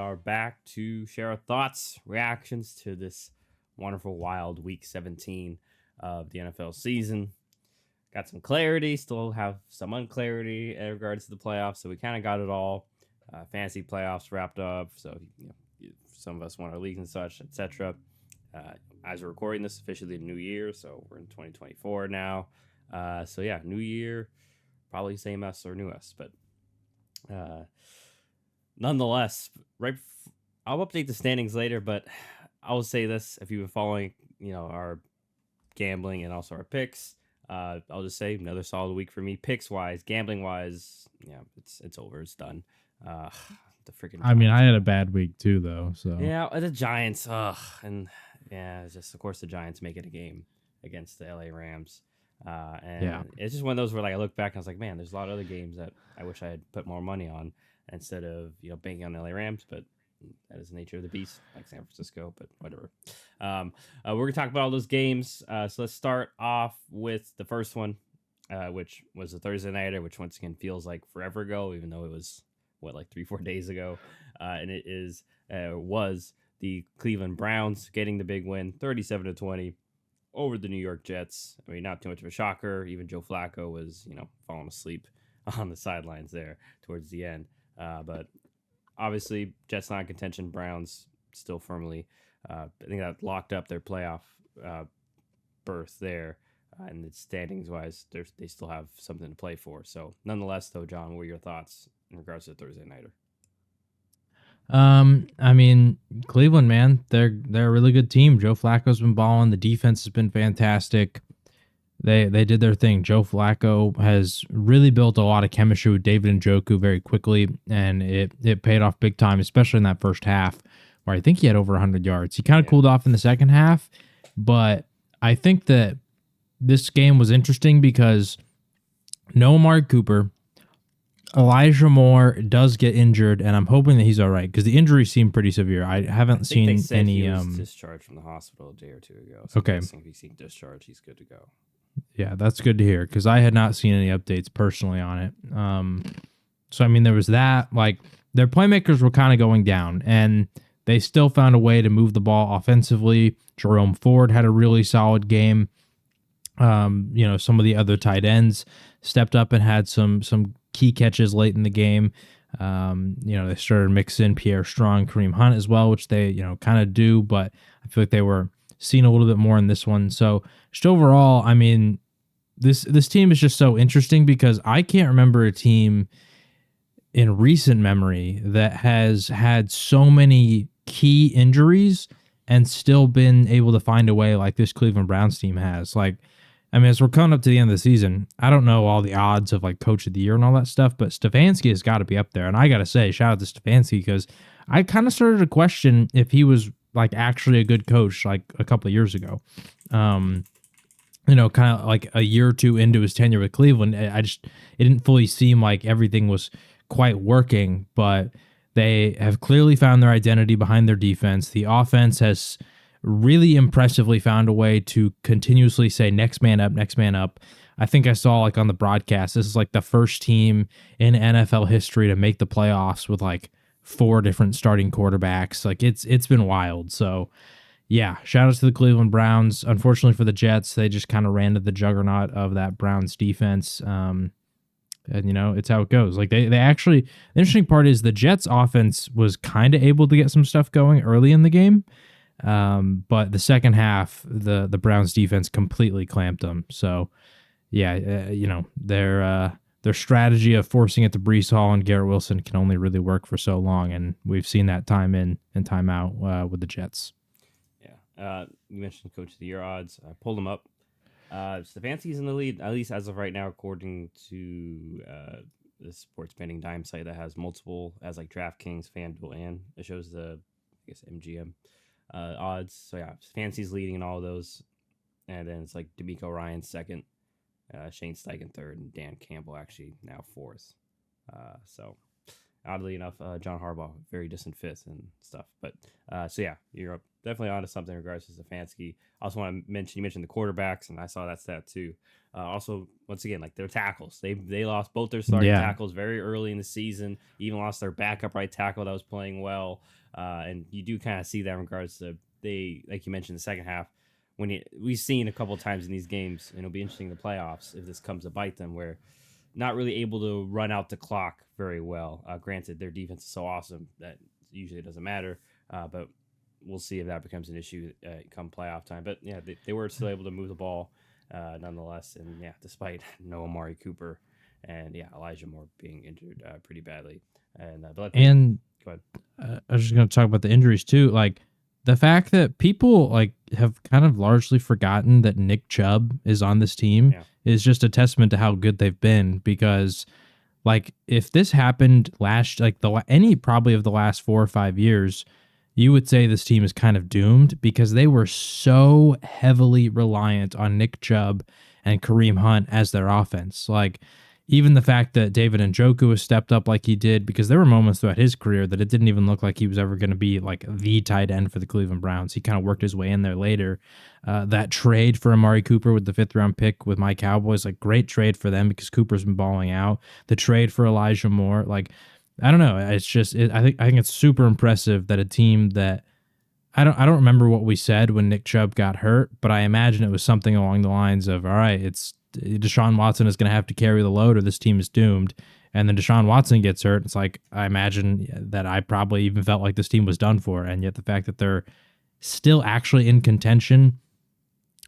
are back to share our thoughts, reactions to this wonderful, wild Week 17 of the NFL season. Got some clarity, still have some unclarity in regards to the playoffs, so we kind of got it all. Fantasy playoffs wrapped up, so some of us won our leagues and such, etc. As we're recording this, officially the new year, so we're in 2024 now. New year, probably same us or new us, but nonetheless, I'll update the standings later, but I will say this: if you've been following, our gambling and also our picks, I'll just say another solid week for me, picks wise, gambling wise. Yeah, it's over, it's done. The freaking. I mean, I had a bad week too, though. So yeah, the Giants. It's just of course the Giants make it a game against the LA Rams. It's just one of those where I look back and I was like, man, there's a lot of other games that I wish I had put more money on instead of banking on the LA Rams, but that is the nature of the beast, like San Francisco, but whatever. We're gonna talk about all those games. So let's start off with the first one, which was a Thursday nighter, which once again feels like forever ago, even though it was 3-4 days ago. And it was the Cleveland Browns getting the big win, 37-20 over the New York Jets. I mean, not too much of a shocker. Even Joe Flacco was, falling asleep on the sidelines there towards the end. But obviously, Jets not in contention. Browns still firmly, I think that locked up their playoff berth there. And the standings wise, they still have something to play for. So, nonetheless, though, John, what are your thoughts in regards to the Thursday nighter? I mean, Cleveland, man, they're a really good team. Joe Flacco's been balling. The defense has been fantastic. They did their thing. Joe Flacco has really built a lot of chemistry with David Njoku very quickly, and it paid off big time, especially in that first half, where I think he had over 100 yards. He kind of cooled off in the second half, but I think that this game was interesting because no Amari Cooper. Elijah Moore does get injured, and I'm hoping that he's all right because the injuries seem pretty severe. I haven't seen they said any. He was discharged from the hospital a day or two ago. So okay. If he's seen discharged, he's good to go. Yeah, that's good to hear because I had not seen any updates personally on it. So I mean, there was that. Like their playmakers were kind of going down, and they still found a way to move the ball offensively. Jerome Ford had a really solid game. Some of the other tight ends stepped up and had some key catches late in the game. They started mixing Pierre Strong, Kareem Hunt as well, which they, kind of do, but I feel like they were seen a little bit more in this one. So just overall, I mean, this team is just so interesting because I can't remember a team in recent memory that has had so many key injuries and still been able to find a way like this Cleveland Browns team has. As we're coming up to the end of the season, I don't know all the odds of Coach of the Year and all that stuff, but Stefanski has got to be up there. And I got to say, shout out to Stefanski because I kind of started to question if he was actually a good coach a couple of years ago. Kind of a year or two into his tenure with Cleveland, it didn't fully seem like everything was quite working, but they have clearly found their identity behind their defense. The offense has really impressively found a way to continuously say next man up, next man up. I think I saw on the broadcast, this is the first team in NFL history to make the playoffs with 4 different starting quarterbacks. It's been wild. So yeah, shout out to the Cleveland Browns. Unfortunately for the Jets, they just kind of ran to the juggernaut of that Browns defense. And it's how it goes. They actually, the interesting part is the Jets offense was kind of able to get some stuff going early in the game. But the second half, the Browns defense completely clamped them. So, yeah, their strategy of forcing it to Breece Hall and Garrett Wilson can only really work for so long, and we've seen that time in and time out with the Jets. Yeah, you mentioned Coach of the Year odds. I pulled them up. Stefanski's in the lead, at least as of right now, according to the sports betting dime site that has multiple, as DraftKings, FanDuel, and it shows the MGM. Odds. So yeah, Fancy's leading in all of those, and then it's D'Amico Ryan second, Shane Steichen third, and Dan Campbell actually now fourth. So oddly enough, John Harbaugh very distant fifth and stuff. But so yeah, you're up definitely onto something in regards to Stefanski. I also want to mention, you mentioned the quarterbacks, and I saw that stat too. Also, once again, like their tackles, they lost both their starting tackles very early in the season. Even lost their backup right tackle that was playing well, and you do kind of see that in regards to they, like you mentioned, the second half. We've seen a couple of times in these games, and it'll be interesting in the playoffs if this comes to bite them, where not really able to run out the clock very well. Granted, their defense is so awesome that usually it doesn't matter, but we'll see if that becomes an issue come playoff time. But yeah, they were still able to move the ball nonetheless, and yeah, despite no Amari Cooper and yeah, Elijah Moore being injured pretty badly. And go ahead. I was just going to talk about the injuries too, like the fact that people like have kind of largely forgotten that Nick Chubb is on this team is just a testament to how good they've been. Because like if this happened any probably of the last 4 or 5 years, you would say this team is kind of doomed because they were so heavily reliant on Nick Chubb and Kareem Hunt as their offense. Like even the fact that David Njoku has stepped up like he did, because there were moments throughout his career that it didn't even look like he was ever going to be like the tight end for the Cleveland Browns. He kind of worked his way in there later. That trade for Amari Cooper with the 5th round pick with my Cowboys, like great trade for them because Cooper's been balling out. The trade for Elijah Moore, like I don't know. It's just I think it's super impressive that a team that I don't remember what we said when Nick Chubb got hurt, but I imagine it was something along the lines of, all right, it's Deshaun Watson is going to have to carry the load or this team is doomed. And then Deshaun Watson gets hurt. It's like, I imagine that I probably even felt like this team was done for. And yet the fact that they're still actually in contention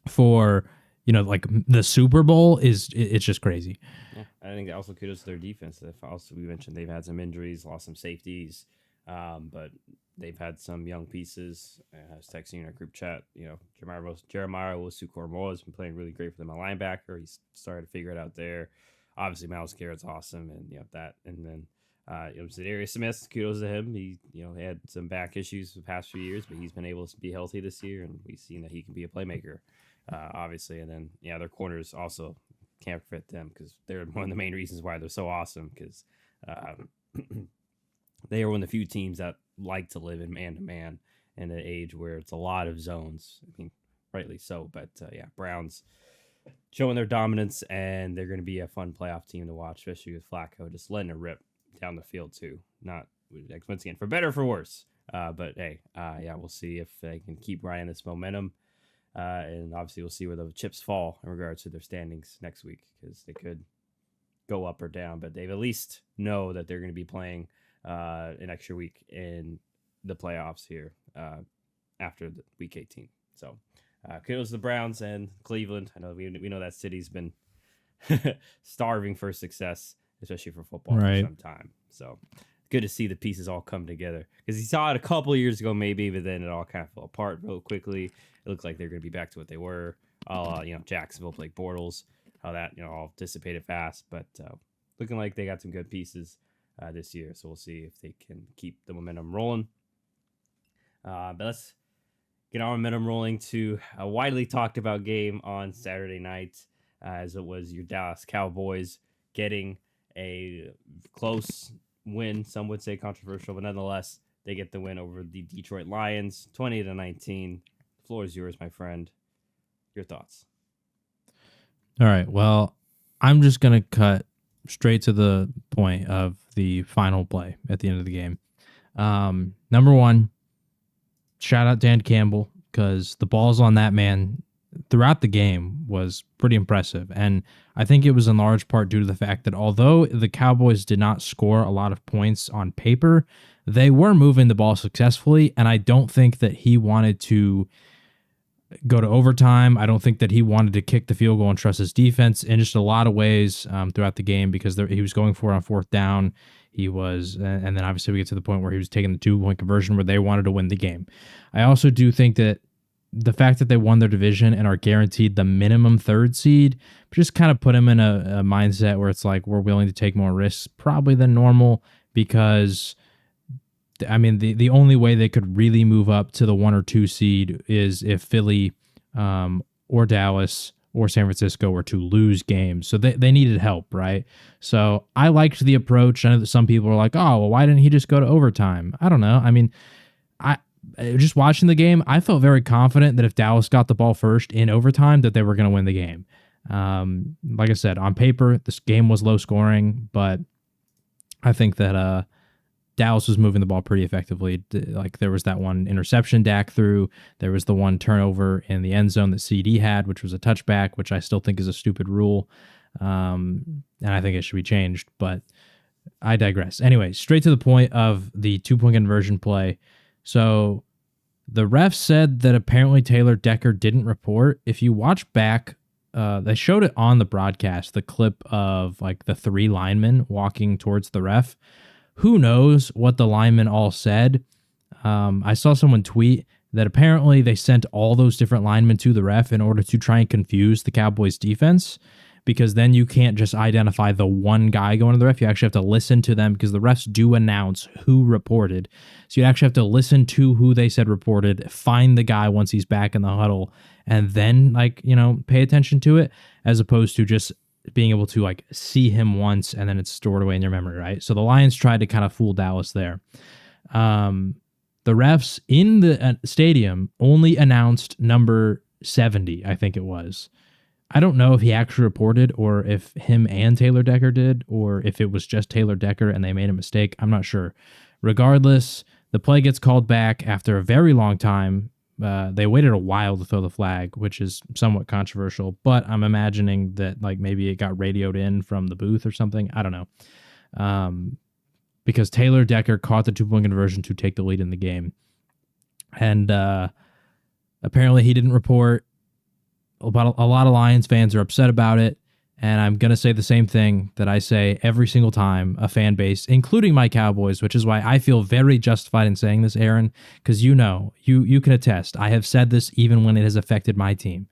for, like the Super Bowl it's just crazy. Yeah, I think also kudos to their defense. Also, we mentioned they've had some injuries, lost some safeties, but they've had some young pieces. I was texting in our group chat. Jeremiah Owusu-Koramoah has been playing really great for them. A linebacker, he's started to figure it out there. Obviously, Myles Garrett's awesome, and that. And then Zadarius Smith, kudos to him. He had some back issues the past few years, but he's been able to be healthy this year, and we've seen that he can be a playmaker. Obviously, and then their corners also can't fit them because they're one of the main reasons why they're so awesome, because they are one of the few teams that like to live in man-to-man in an age where it's a lot of zones. I mean, rightly so, but Browns showing their dominance, and they're going to be a fun playoff team to watch, especially with Flacco just letting it rip down the field too. Not once again for better or for worse, but hey, we'll see if they can keep riding this momentum. And obviously, we'll see where the chips fall in regards to their standings next week, because they could go up or down, but they at least know that they're going to be playing an extra week in the playoffs here after the week 18. So kudos to the Browns and Cleveland. I know we know that city's been starving for success, especially for football for some time. So good to see the pieces all come together, because you saw it a couple of years ago maybe, but then it all kind of fell apart real quickly. It looks like they're going to be back to what they were. Jacksonville, Blake Bortles, how that all dissipated fast, but looking like they got some good pieces this year. So we'll see if they can keep the momentum rolling. But let's get our momentum rolling to a widely talked about game on Saturday night, as it was your Dallas Cowboys getting a close win. Some would say controversial, but nonetheless, they get the win over the Detroit Lions, 20-19. The floor is yours, my friend. Your thoughts? All right. Well, I'm just going to cut straight to the point of the final play at the end of the game. Number one, shout out Dan Campbell, because the balls on that man throughout the game was pretty impressive. And I think it was in large part due to the fact that although the Cowboys did not score a lot of points on paper, they were moving the ball successfully. And I don't think that he wanted to go to overtime. I don't think that he wanted to kick the field goal and trust his defense in just a lot of ways throughout the game, because he was going for it on 4th down. He was, and then obviously we get to the point where he was taking the 2-point conversion where they wanted to win the game. I also do think that the fact that they won their division and are guaranteed the minimum 3rd seed just kind of put them in a mindset where it's like, we're willing to take more risks probably than normal, because I mean, the only way they could really move up to the 1 or 2 seed is if Philly or Dallas or San Francisco were to lose games. So they needed help, right? So I liked the approach. I know that some people are like, oh, well, why didn't he just go to overtime? I don't know. I mean, just watching the game, I felt very confident that if Dallas got the ball first in overtime, that they were going to win the game. Like I said, on paper, this game was low scoring, but I think that Dallas was moving the ball pretty effectively. Like there was that one interception Dak threw. There was the one turnover in the end zone that CD had, which was a touchback, which I still think is a stupid rule. And I think it should be changed, but I digress. Anyway, straight to the point of the 2-point conversion play. So the ref said that apparently Taylor Decker didn't report. If you watch back, they showed it on the broadcast, the clip of like the 3 linemen walking towards the ref. Who knows what the linemen all said? I saw someone tweet that apparently they sent all those different linemen to the ref in order to try and confuse the Cowboys defense, because then you can't just identify the one guy going to the ref. You actually have to listen to them because the refs do announce who reported. So you actually have to listen to who they said reported, find the guy once he's back in the huddle, and then pay attention to it, as opposed to just being able to like see him once and then it's stored away in your memory, right? So the Lions tried to kind of fool Dallas there. The refs in the stadium only announced number 70, I think it was. I don't know if he actually reported or if him and Taylor Decker did, or if it was just Taylor Decker and they made a mistake. I'm not sure. Regardless, the play gets called back after a very long time. They waited a while to throw the flag, which is somewhat controversial, but I'm imagining that like maybe it got radioed in from the booth or something. I don't know. Because Taylor Decker caught the 2-point conversion to take the lead in the game. And apparently he didn't report. But a lot of Lions fans are upset about it. And I'm going to say the same thing that I say every single time a fan base, including my Cowboys, which is why I feel very justified in saying this, Aaron, because you can attest. I have said this even when it has affected my team.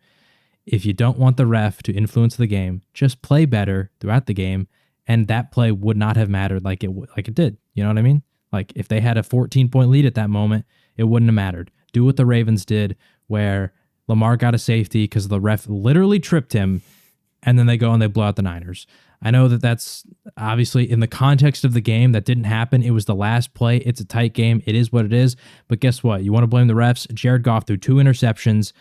If you don't want the ref to influence the game, just play better throughout the game, and that play would not have mattered like it did. You know what I mean? Like if they had a 14-point lead at that moment, it wouldn't have mattered. Do what the Ravens did, where Lamar got a safety because the ref literally tripped him, and then they go and they blow out the Niners. I know that that's obviously in the context of the game that didn't happen. It was the last play. It's a tight game. It is what it is. But guess what? You want to blame the refs? Jared Goff threw 2 interceptions.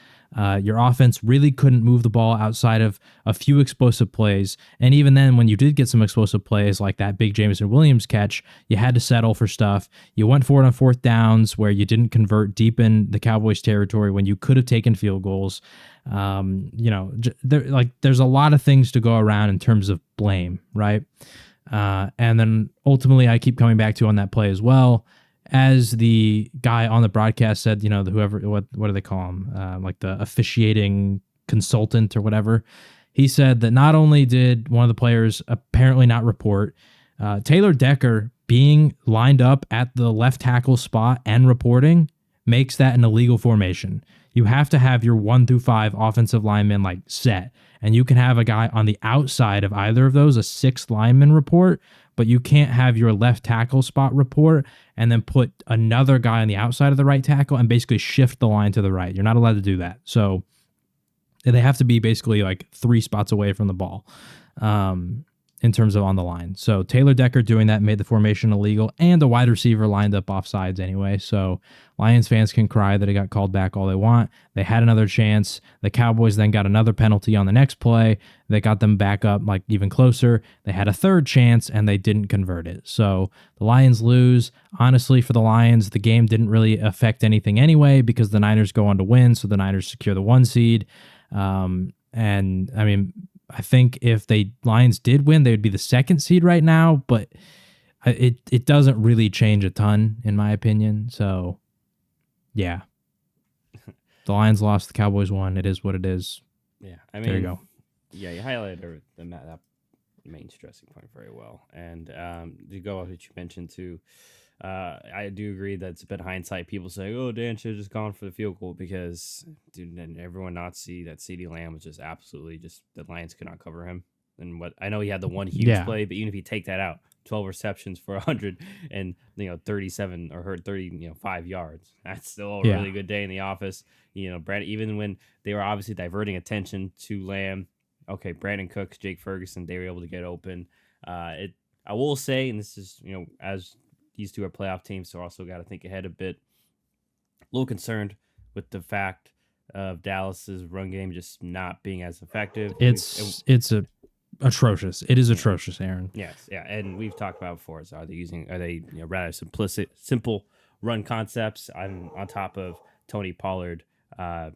Your offense really couldn't move the ball outside of a few explosive plays. And even then, when you did get some explosive plays like that big Jameson Williams catch, you had to settle for stuff. You went for it on 4th downs where you didn't convert deep in the Cowboys territory when you could have taken field goals. There's a lot of things to go around in terms of blame, right? And then ultimately, I keep coming back to on that play as well. As the guy on the broadcast said, whoever, what do they call him? Like the officiating consultant or whatever. He said that not only did one of the players apparently not report, Taylor Decker being lined up at the left tackle spot and reporting makes that an illegal formation. You have to have your 1 through 5 offensive linemen like set, and you can have a guy on the outside of either of those, a 6th lineman report, but you can't have your left tackle spot report and then put another guy on the outside of the right tackle and basically shift the line to the right. You're not allowed to do that. So they have to be basically like 3 spots away from the ball in terms of on the line. So Taylor Decker doing that made the formation illegal, and the wide receiver lined up offsides anyway. So Lions fans can cry that it got called back all they want. They had another chance. The Cowboys then got another penalty on the next play that got them back up like even closer. They had a 3rd chance and they didn't convert it. So the Lions lose. Honestly, for the Lions, the game didn't really affect anything anyway because the Niners go on to win. So the Niners secure the 1 seed. And I mean, I think if the Lions did win, they would be the 2nd seed right now, but it doesn't really change a ton in my opinion. So yeah, the Lions lost, the Cowboys won. It is what it is. Yeah, I mean, there you go. Yeah, you highlighted that main stressing point very well, and to go off what you mentioned too. I do agree that it's a bit hindsight. People say, "Oh, Dan should have just gone for the field goal," because did everyone not see that CeeDee Lamb was just absolutely the Lions could not cover him. And what I know, he had the one huge play, but even if you take that out, 12 receptions for 100 and 37 or 35 yards, that's still a really good day in the office. Brad, even when they were obviously diverting attention to Lamb, okay, Brandon Cooks, Jake Ferguson, they were able to get open. I will say, and this is as these two are playoff teams, so also got to think ahead a bit. little concerned with the fact of Dallas's run game just not being as effective. It's atrocious. It is atrocious, Aaron. Yes, yeah, and we've talked about before. So are they rather simple run concepts on top of Tony Pollard, not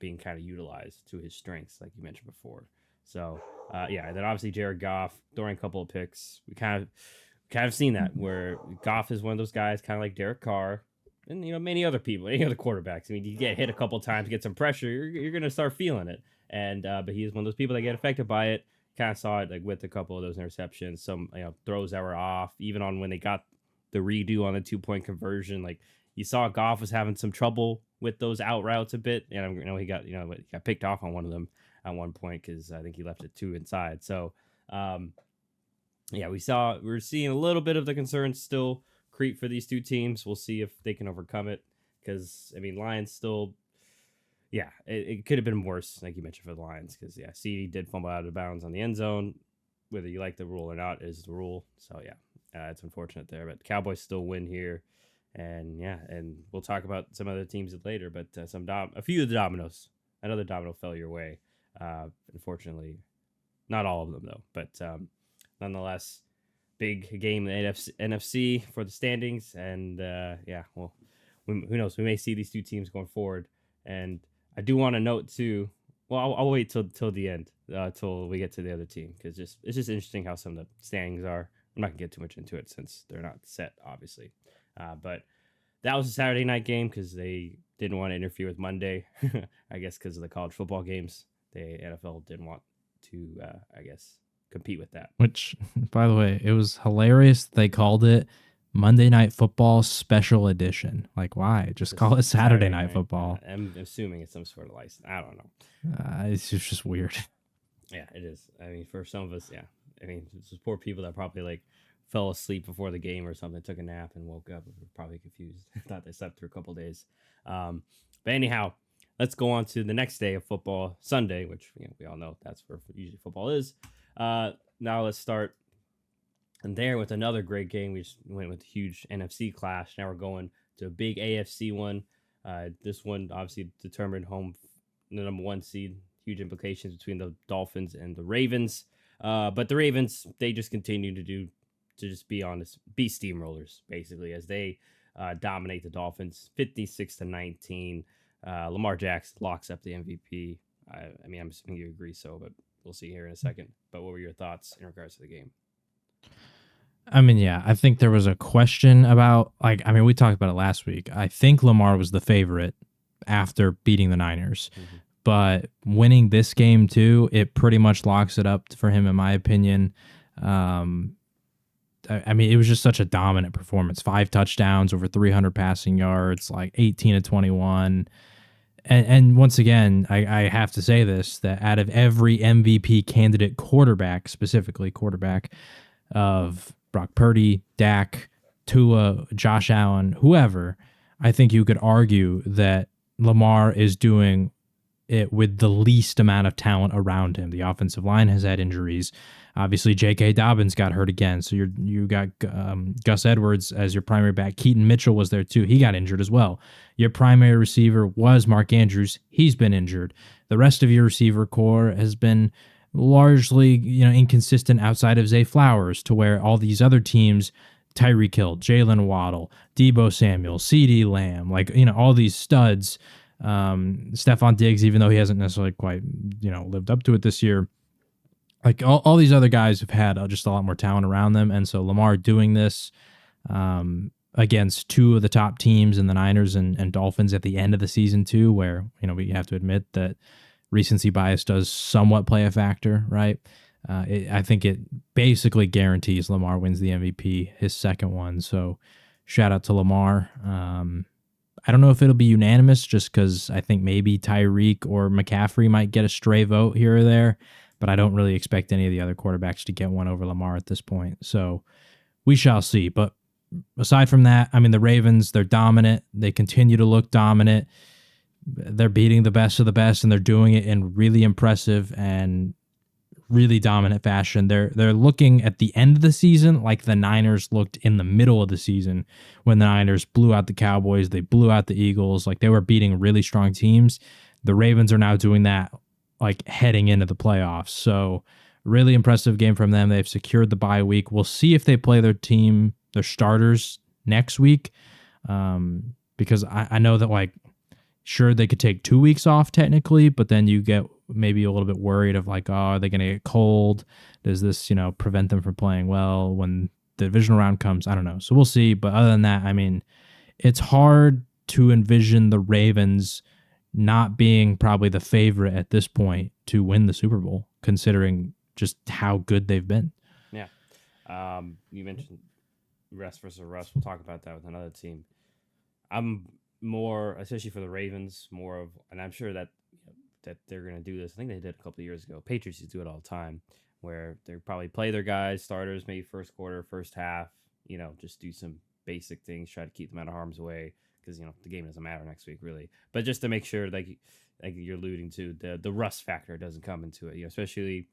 being kind of utilized to his strengths, like you mentioned before. So then obviously Jared Goff throwing a couple of picks. We kind of seen that where Goff is one of those guys, kind of like Derek Carr, and many other people, any other quarterbacks. I mean, you get hit a couple of times, get some pressure, you're gonna start feeling it. And but he is one of those people that get affected by it. Kind of saw it like with a couple of those interceptions, some throws that were off, even on when they got the redo on the 2-point conversion. Like you saw Goff was having some trouble with those out routes a bit, and he got picked off on one of them at one point because I think he left it 2 inside. So we're seeing a little bit of the concerns still creep for these two teams. We'll see if they can overcome it because Lions still. Yeah, it could have been worse, like you mentioned, for the Lions, because CD did fumble out of bounds on the end zone. Whether you like the rule or not is the rule. So it's unfortunate there, but the Cowboys still win here, and we'll talk about some other teams later. But a few of the dominoes, another domino fell your way. Unfortunately, not all of them though, but nonetheless, big game in the NFC for the standings, and who knows? We may see these two teams going forward, and I do want to note too. Well, I'll wait till the end, till we get to the other team, because it's just interesting how some of the standings are. I'm not gonna get too much into it since they're not set, obviously. But that was a Saturday night game because they didn't want to interfere with Monday. I guess because of the college football games, the NFL didn't want to, compete with that. Which, by the way, it was hilarious. They called it Monday Night Football Special Edition. Like, why? Just call it Saturday Night Football. I'm assuming it's some sort of license. I don't know. It's just weird. Yeah, it is. For some of us, it's just poor people that probably fell asleep before the game or something, took a nap and woke up and were probably confused. Thought they slept through a couple days. But anyhow, let's go on to the next day of football, Sunday, which we all know that's where usually football is. Now let's start. And there with another great game, we just went with a huge NFC clash. Now we're going to a big AFC one. This one obviously determined the number 1 seed. Huge implications between the Dolphins and the Ravens. But the Ravens, they just continue to just be steamrollers, basically, as they dominate the Dolphins 56-19. Lamar Jackson locks up the MVP. I'm assuming you agree so, but we'll see here in a second. But what were your thoughts in regards to the game? I think there was a question about, we talked about it last week. I think Lamar was the favorite after beating the Niners. Mm-hmm. But winning this game, too, it pretty much locks it up for him, in my opinion. It was just such a dominant performance. 5 touchdowns, over 300 passing yards, 18-21. And once again, I have to say this, that out of every MVP candidate quarterback, specifically quarterback of Brock Purdy, Dak, Tua, Josh Allen, whoever, I think you could argue that Lamar is doing it with the least amount of talent around him. The offensive line has had injuries. Obviously, J.K. Dobbins got hurt again, so you got Gus Edwards as your primary back. Keaton Mitchell was there too. He got injured as well. Your primary receiver was Mark Andrews. He's been injured. The rest of your receiver core has been largely, inconsistent outside of Zay Flowers, to where all these other teams, Tyreek Hill, Jalen Waddle, Deebo Samuel, CeeDee Lamb, all these studs, Stephon Diggs, even though he hasn't necessarily quite, lived up to it this year. All these other guys have had just a lot more talent around them. And so Lamar doing this against 2 of the top teams in the Niners and Dolphins at the end of the season too, where, we have to admit that recency bias does somewhat play a factor, right? I think it basically guarantees Lamar wins the MVP, his second one. So shout out to Lamar. I don't know if it'll be unanimous, just because I think maybe Tyreek or McCaffrey might get a stray vote here or there, but I don't really expect any of the other quarterbacks to get one over Lamar at this point. So we shall see. But aside from that, the Ravens, they're dominant. They continue to look dominant. They're beating the best of the best, and they're doing it in really impressive and really dominant fashion. They're looking at the end of the season like the Niners looked in the middle of the season when the Niners blew out the Cowboys, they blew out the Eagles, like they were beating really strong teams. The Ravens are now doing that like heading into the playoffs. So really impressive game from them. They've secured the bye week. We'll see if they play their starters next week. Because I know that like sure they could take 2 weeks off technically, but then you get maybe a little bit worried of like, oh, are they going to get cold? Does this, prevent them from playing well when the divisional round comes? I don't know. So we'll see. But other than that, I mean, it's hard to envision the Ravens not being probably the favorite at this point to win the Super Bowl, considering just how good they've been. Yeah. You mentioned rest versus rust. We'll talk about that with another team. I'm more, especially for the Ravens, more of, and I'm sure that they're going to do this. I think they did a couple of years ago. Patriots used to do it all the time, where they probably play their guys, starters, maybe first quarter, first half, just do some basic things, try to keep them out of harm's way, because, the game doesn't matter next week, really. But just to make sure, like you're alluding to, the rust factor doesn't come into it, especially,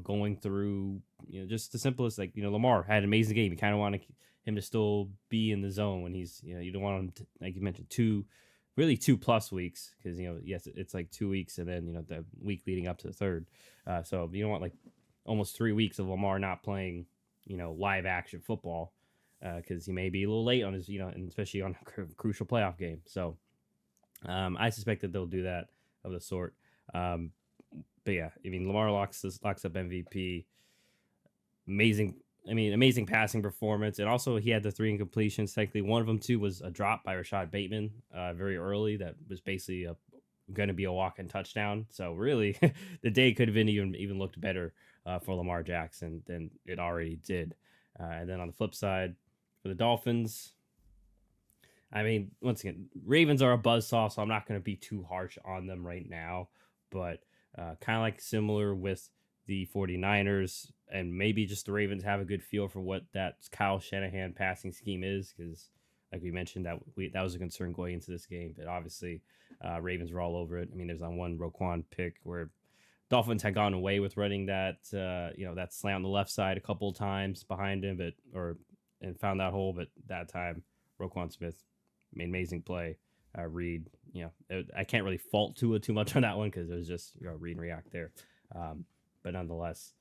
going through, just the simplest, like, Lamar had an amazing game. You kind of want him to still be in the zone when he's, you don't want him to, like you mentioned, 2+ weeks, because, yes, it's like 2 weeks and then, the week leading up to the third. So you don't want like almost 3 weeks of Lamar not playing, live action football, because he may be a little late on his, and especially on a crucial playoff game. So I suspect that they'll do that of the sort. But yeah, I mean, Lamar locks up MVP. Amazing passing performance. And also he had the 3 incompletions. Technically, one of them too was a drop by Rashad Bateman very early. That was basically going to be a walk-in touchdown. So really, the day could have been even looked better for Lamar Jackson than it already did. And then on the flip side, for the Dolphins, I mean, once again, Ravens are a buzzsaw, so I'm not going to be too harsh on them right now. But kind of like similar with the 49ers, and maybe just the Ravens have a good feel for what that Kyle Shanahan passing scheme is, because like we mentioned, that was a concern going into this game. But obviously, Ravens were all over it. I mean, there's on one Roquan pick where Dolphins had gone away with running that that slant on the left side a couple of times behind him, and found that hole. But that time, Roquan Smith made an amazing play. Reed, I can't really fault Tua too much on that one, because it was just read and react there. But nonetheless,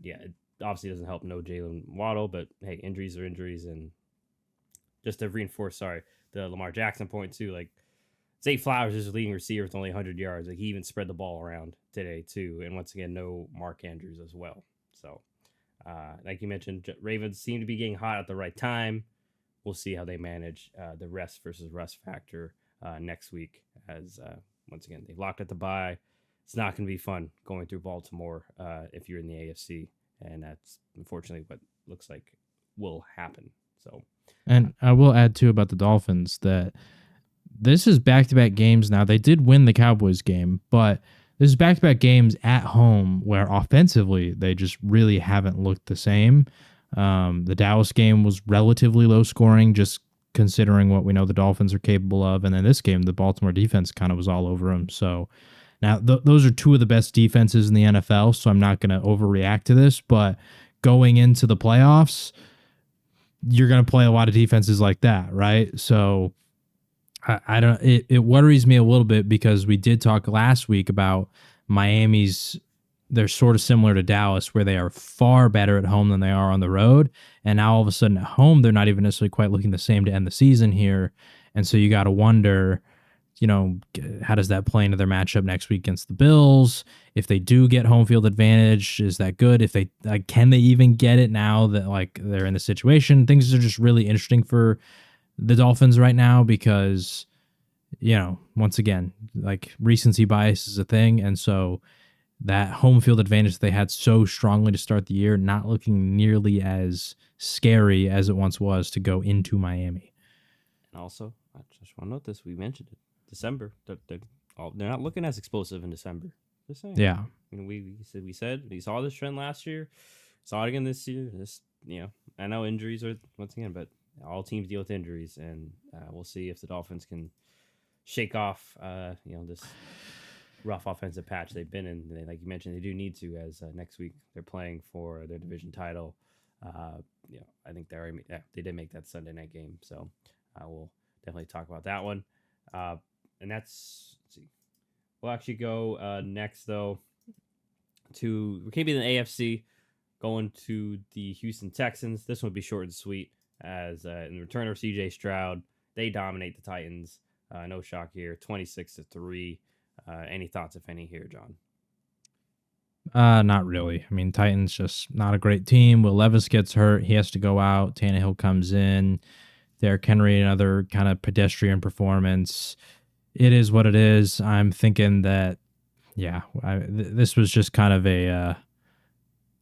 it obviously doesn't help no Jalen Waddle, but hey, injuries are injuries. And just to reinforce, the Lamar Jackson point too, like Zay Flowers is leading receiver with only 100 yards. Like he even spread the ball around today too. And once again, no Mark Andrews as well. So, like you mentioned, Ravens seem to be getting hot at the right time. We'll see how they manage the rest versus rust factor next week, as once again, they locked at the bye. It's not going to be fun going through Baltimore if you're in the AFC, and that's unfortunately what looks like will happen. So, and I will add too about the Dolphins that this is back-to-back games now. They did win the Cowboys game, but this is back-to-back games at home where offensively they just really haven't looked the same. The Dallas game was relatively low scoring, just considering what we know the Dolphins are capable of. And then this game, the Baltimore defense kind of was all over them. So now those are 2 of the best defenses in the NFL. So I'm not going to overreact to this, but going into the playoffs, you're going to play a lot of defenses like that, right? So I don't, it worries me a little bit, because we did talk last week about Miami's. They're sort of similar to Dallas, where they are far better at home than they are on the road. And now all of a sudden at home, they're not even necessarily quite looking the same to end the season here. And so you got to wonder, how does that play into their matchup next week against the Bills? If they do get home field advantage, is that good? If they can they even get it now that like they're in the situation? Things are just really interesting for the Dolphins right now, because, once again, like recency bias is a thing. And so that home field advantage that they had so strongly to start the year, not looking nearly as scary as it once was to go into Miami. And also, I just want to note this, we mentioned it, December, they're not looking as explosive in December. Just saying. Yeah. We said we saw this trend last year, saw it again this year. I know injuries are once again, but all teams deal with injuries, and we'll see if the Dolphins can shake off this rough offensive patch they've been in. Like you mentioned, they do need to, as next week they're playing for their division title. I think they did make that Sunday night game, so we'll definitely talk about that one. And let's see. We'll actually go next though to we can't be in the AFC, going to the Houston Texans. This one would be short and sweet, as in the return of CJ Stroud, they dominate the Titans. No shock here, 26-3. Any thoughts, if any, here, John? Not really. I mean, Titans just not a great team. Will Levis gets hurt. He has to go out. Tannehill comes in. Derrick Henry, another kind of pedestrian performance. It is what it is. I'm thinking that, this was just kind of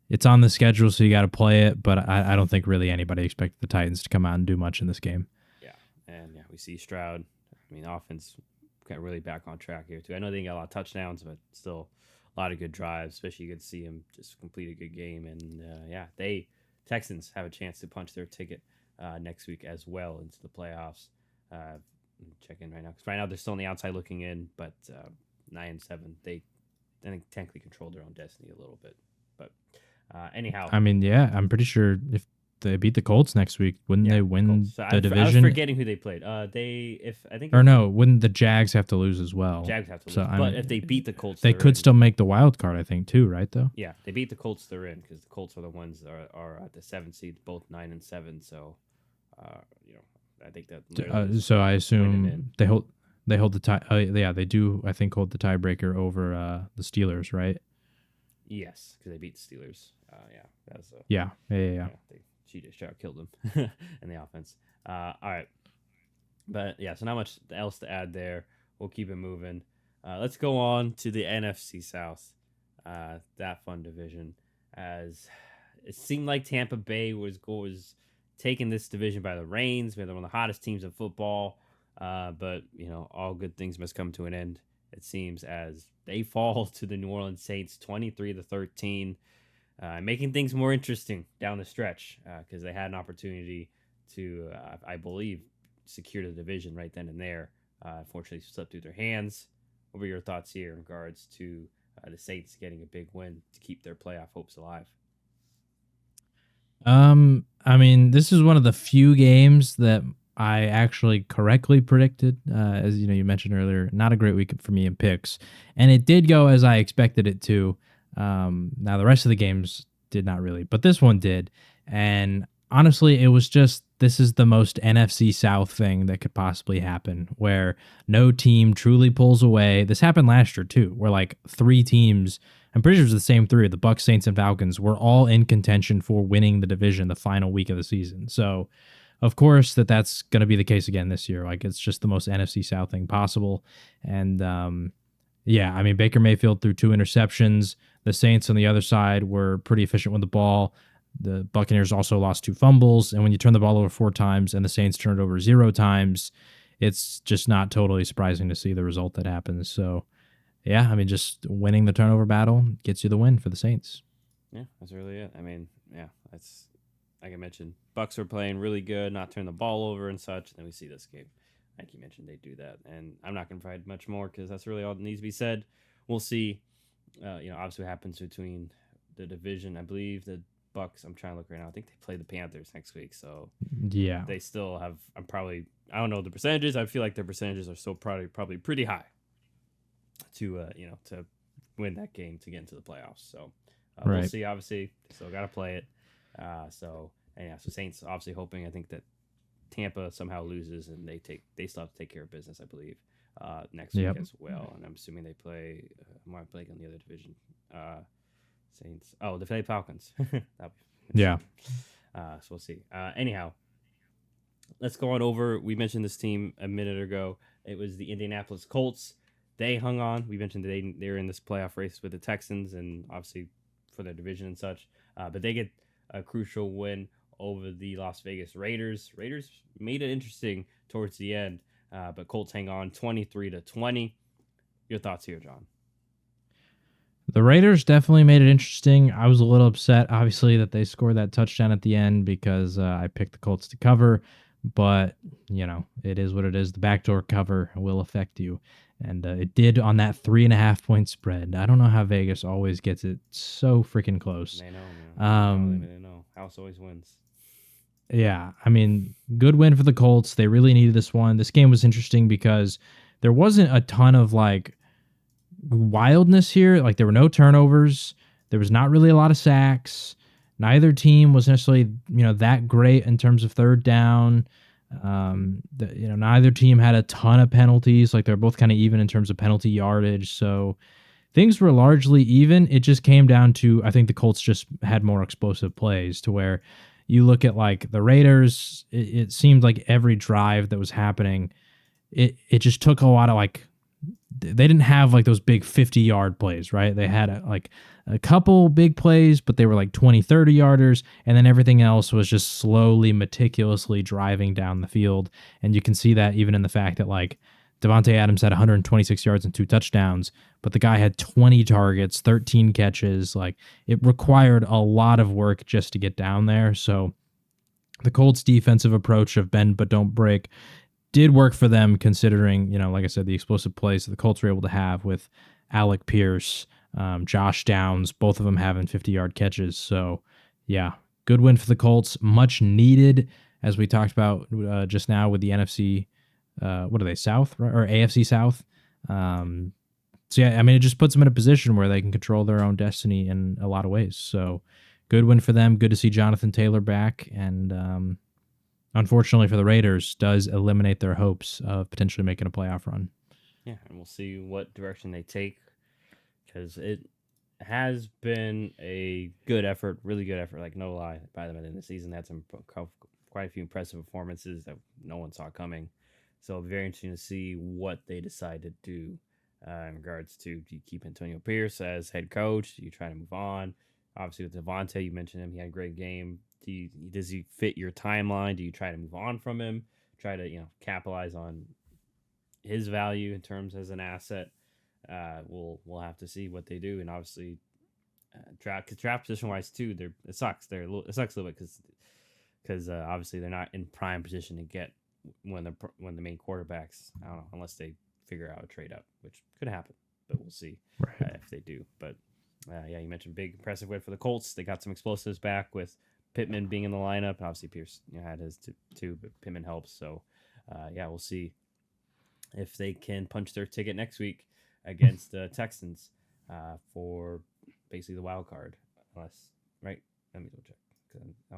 it's on the schedule, so you got to play it. But I don't think really anybody expected the Titans to come out and do much in this game. Yeah, and we see Stroud. I mean, offense got really back on track here too. I know they got a lot of touchdowns, but still a lot of good drives. Especially you could see him just complete a good game. And Texans have a chance to punch their ticket next week as well into the playoffs. Check in right now, because right now they're still on the outside looking in, but 9-7, they I think technically control their own destiny a little bit. But anyhow, I mean, I'm pretty sure if they beat the Colts next week, wouldn't they win the division? I was forgetting who they played. Wouldn't the Jags have to lose as well? Jags have to lose. But if they beat the Colts, they could still make the wild card, I think, too, right? Though. Yeah, they beat the Colts, they're in, because the Colts are the ones that are at the 7th seed, both 9-7. So, I think that. So I assume they hold the tie. They do. I think hold the tiebreaker over the Steelers, right? Yes, because they beat the Steelers. That's yeah. CJ Stroud killed them in the offense. All right, but so not much else to add there. We'll keep it moving. Let's go on to the NFC South. That fun division, as it seemed like Tampa Bay was taking this division by the reins. They're one of the hottest teams in football. But all good things must come to an end, it seems, as they fall to the New Orleans Saints 23-13, making things more interesting down the stretch, because they had an opportunity to, I believe, secure the division right then and there. Unfortunately, slipped through their hands. What were your thoughts here in regards to the Saints getting a big win to keep their playoff hopes alive? I mean, this is one of the few games that I actually correctly predicted. As you mentioned earlier, not a great week for me in picks, and it did go as I expected it to. Now the rest of the games did not really, but this one did. And honestly, it was just, this is the most NFC South thing that could possibly happen, where no team truly pulls away. This happened last year too, where like 3 teams, I'm pretty sure it was the same 3, the Bucs, Saints, and Falcons, were all in contention for winning the division the final week of the season. So of course that's going to be the case again this year. Like, it's just the most NFC South thing possible. And I mean, Baker Mayfield threw 2 interceptions. The Saints on the other side were pretty efficient with the ball. The Buccaneers also lost 2 fumbles. And when you turn the ball over 4 times and the Saints turned it over 0 times, it's just not totally surprising to see the result that happens. So, I mean, just winning the turnover battle gets you the win for the Saints. Yeah, that's really it. I mean, that's, like I mentioned, Bucs were playing really good, not turn the ball over and such. And then we see this game. Like you mentioned, they do that. And I'm not going to provide much more, because that's really all that needs to be said. We'll see, obviously what happens between the division. I believe the Bucs, I'm trying to look right now, I think they play the Panthers next week. So they still have, I don't know the percentages. I feel like their percentages are still probably pretty high to to win that game to get into the playoffs. So right. We'll see. Obviously, still got to play it. So Saints obviously hoping. I think that Tampa somehow loses, and they still have to take care of business, I believe, next week as well. And I'm assuming they play. I'm blanking on the other division. Saints. Oh, they play Falcons. Yeah. So we'll see. Anyhow, let's go on over. We mentioned this team a minute ago. It was the Indianapolis Colts. They hung on. We mentioned they're in this playoff race with the Texans, and obviously for their division and such. But they get a crucial win over the Las Vegas Raiders. Raiders made it interesting towards the end, but Colts hang on 23-20. Your thoughts here, John? The Raiders definitely made it interesting. I was a little upset, obviously, that they scored that touchdown at the end, because I picked the Colts to cover. But, it is what it is. The backdoor cover will affect you. And it did on that 3.5 point spread. I don't know how Vegas always gets it so freaking close. They know, man. They know. House always wins. Yeah, I mean, good win for the Colts. They really needed this one. This game was interesting because there wasn't a ton of like wildness here. Like there were no turnovers. There was not really a lot of sacks. Neither team was necessarily, that great in terms of third down. Neither team had a ton of penalties. Like they're both kind of even in terms of penalty yardage. So things were largely even. It just came down to, I think the Colts just had more explosive plays to where you look at like the Raiders, it seemed like every drive that was happening, it just took a lot of like, they didn't have like those big 50-yard plays, right? They had a couple big plays, but they were like 20, 30 yarders. And then everything else was just slowly, meticulously driving down the field. And you can see that even in the fact that like Devontae Adams had 126 yards and 2 touchdowns, but the guy had 20 targets, 13 catches. Like it required a lot of work just to get down there. So the Colts defensive approach of bend but don't break did work for them, considering, like I said, the explosive plays that the Colts were able to have with Alec Pierce, Josh Downs, both of them having 50-yard catches. So, yeah, good win for the Colts. Much needed, as we talked about just now with the NFC, what are they, South or AFC South? So, yeah, I mean, it just puts them in a position where they can control their own destiny in a lot of ways. So, good win for them. Good to see Jonathan Taylor back. And, unfortunately for the Raiders, does eliminate their hopes of potentially making a playoff run. Yeah, and we'll see what direction they take, because it has been a good effort, really good effort, like no lie, by them in the season. They had quite a few impressive performances that no one saw coming. So it'll be very interesting to see what they decide to do in regards to, do you keep Antonio Pierce as head coach? Do you try to move on? Obviously with Devontae, you mentioned him, he had a great game. Does he fit your timeline? Do you try to move on from him? Try to capitalize on his value in terms as an asset. We'll have to see what they do, and obviously draft position wise too. It sucks. It sucks a little bit because obviously they're not in prime position to get when the main quarterbacks. I don't know, unless they figure out a trade up, which could happen, but we'll see if they do. But yeah, you mentioned big impressive win for the Colts. They got some explosives back with Pittman being in the lineup. Obviously, Pierce had his too, but Pittman helps. So, yeah, we'll see if they can punch their ticket next week against the Texans for basically the wild card. Unless, right? Let me go check.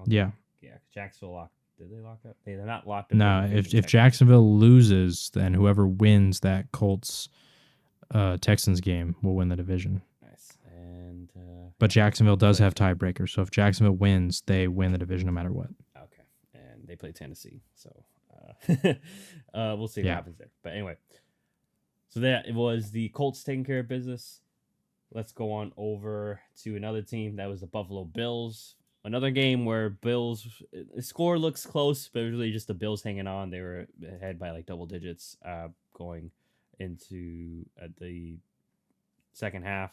Yeah. Yeah, Jacksonville locked. Did they lock up? They're not locked up. No, if Jacksonville loses, then whoever wins that Colts Texans game will win the division. Nice. And but Jacksonville does have tiebreakers, so if Jacksonville wins, they win the division no matter what. Okay, and they play Tennessee, so we'll see what happens there. But anyway, so that it was the Colts taking care of business. Let's go on over to another team. That was the Buffalo Bills. Another game where the score looks close, but it was really just the Bills hanging on. They were ahead by like double digits going into the second half.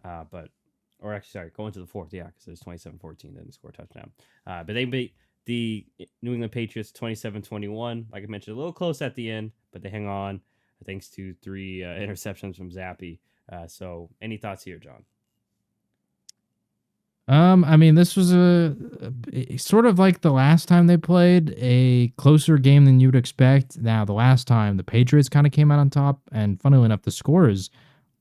Going to the fourth, because it was 27-14, didn't score a touchdown. But they beat the New England Patriots 27-21. Like I mentioned, a little close at the end, but they hang on thanks to 3 interceptions from Zappe. So any thoughts here, John? I mean, this was a sort of like the last time they played, a closer game than you'd expect. Now, the last time the Patriots kind of came out on top, and funnily enough, the score is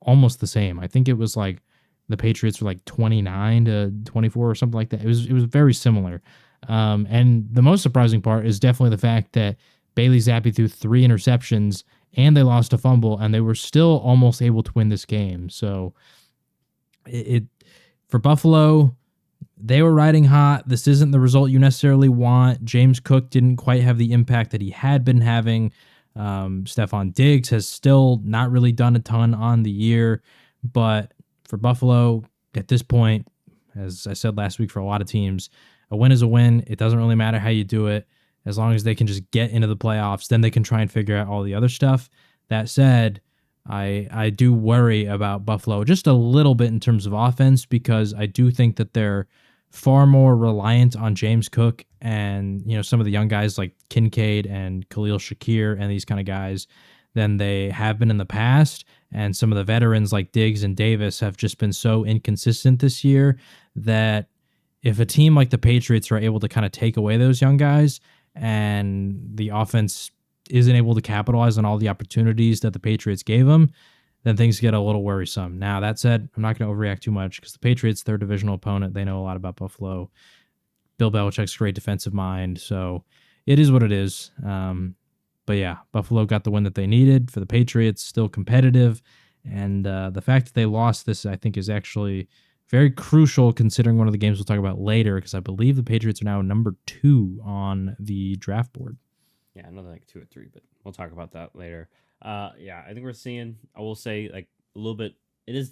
almost the same. I think it was like the Patriots were like 29-24 or something like that. It was very similar. And the most surprising part is definitely the fact that Bailey Zappi threw 3 interceptions and they lost a fumble, and they were still almost able to win this game. So for Buffalo, they were riding hot. This isn't the result you necessarily want. James Cook didn't quite have the impact that he had been having. Stephon Diggs has still not really done a ton on the year. But for Buffalo, at this point, as I said last week, for a lot of teams, a win is a win. It doesn't really matter how you do it. As long as they can just get into the playoffs, then they can try and figure out all the other stuff. That said, I do worry about Buffalo just a little bit in terms of offense, because I do think that they're far more reliant on James Cook and some of the young guys like Kincaid and Khalil Shakir and these kind of guys than they have been in the past. And some of the veterans like Diggs and Davis have just been so inconsistent this year that if a team like the Patriots are able to kind of take away those young guys and the offense isn't able to capitalize on all the opportunities that the Patriots gave them, then things get a little worrisome. Now, that said, I'm not going to overreact too much because the Patriots, their divisional opponent, they know a lot about Buffalo. Bill Belichick's a great defensive mind, so it is what it is. But yeah, Buffalo got the win that they needed. For the Patriots, still competitive. And the fact that they lost this, I think, is actually very crucial considering one of the games we'll talk about later, because I believe the Patriots are now number 2 on the draft board. Yeah, another like 2 or 3, but we'll talk about that later. Yeah, I think we're seeing, I will say, like a little bit, it's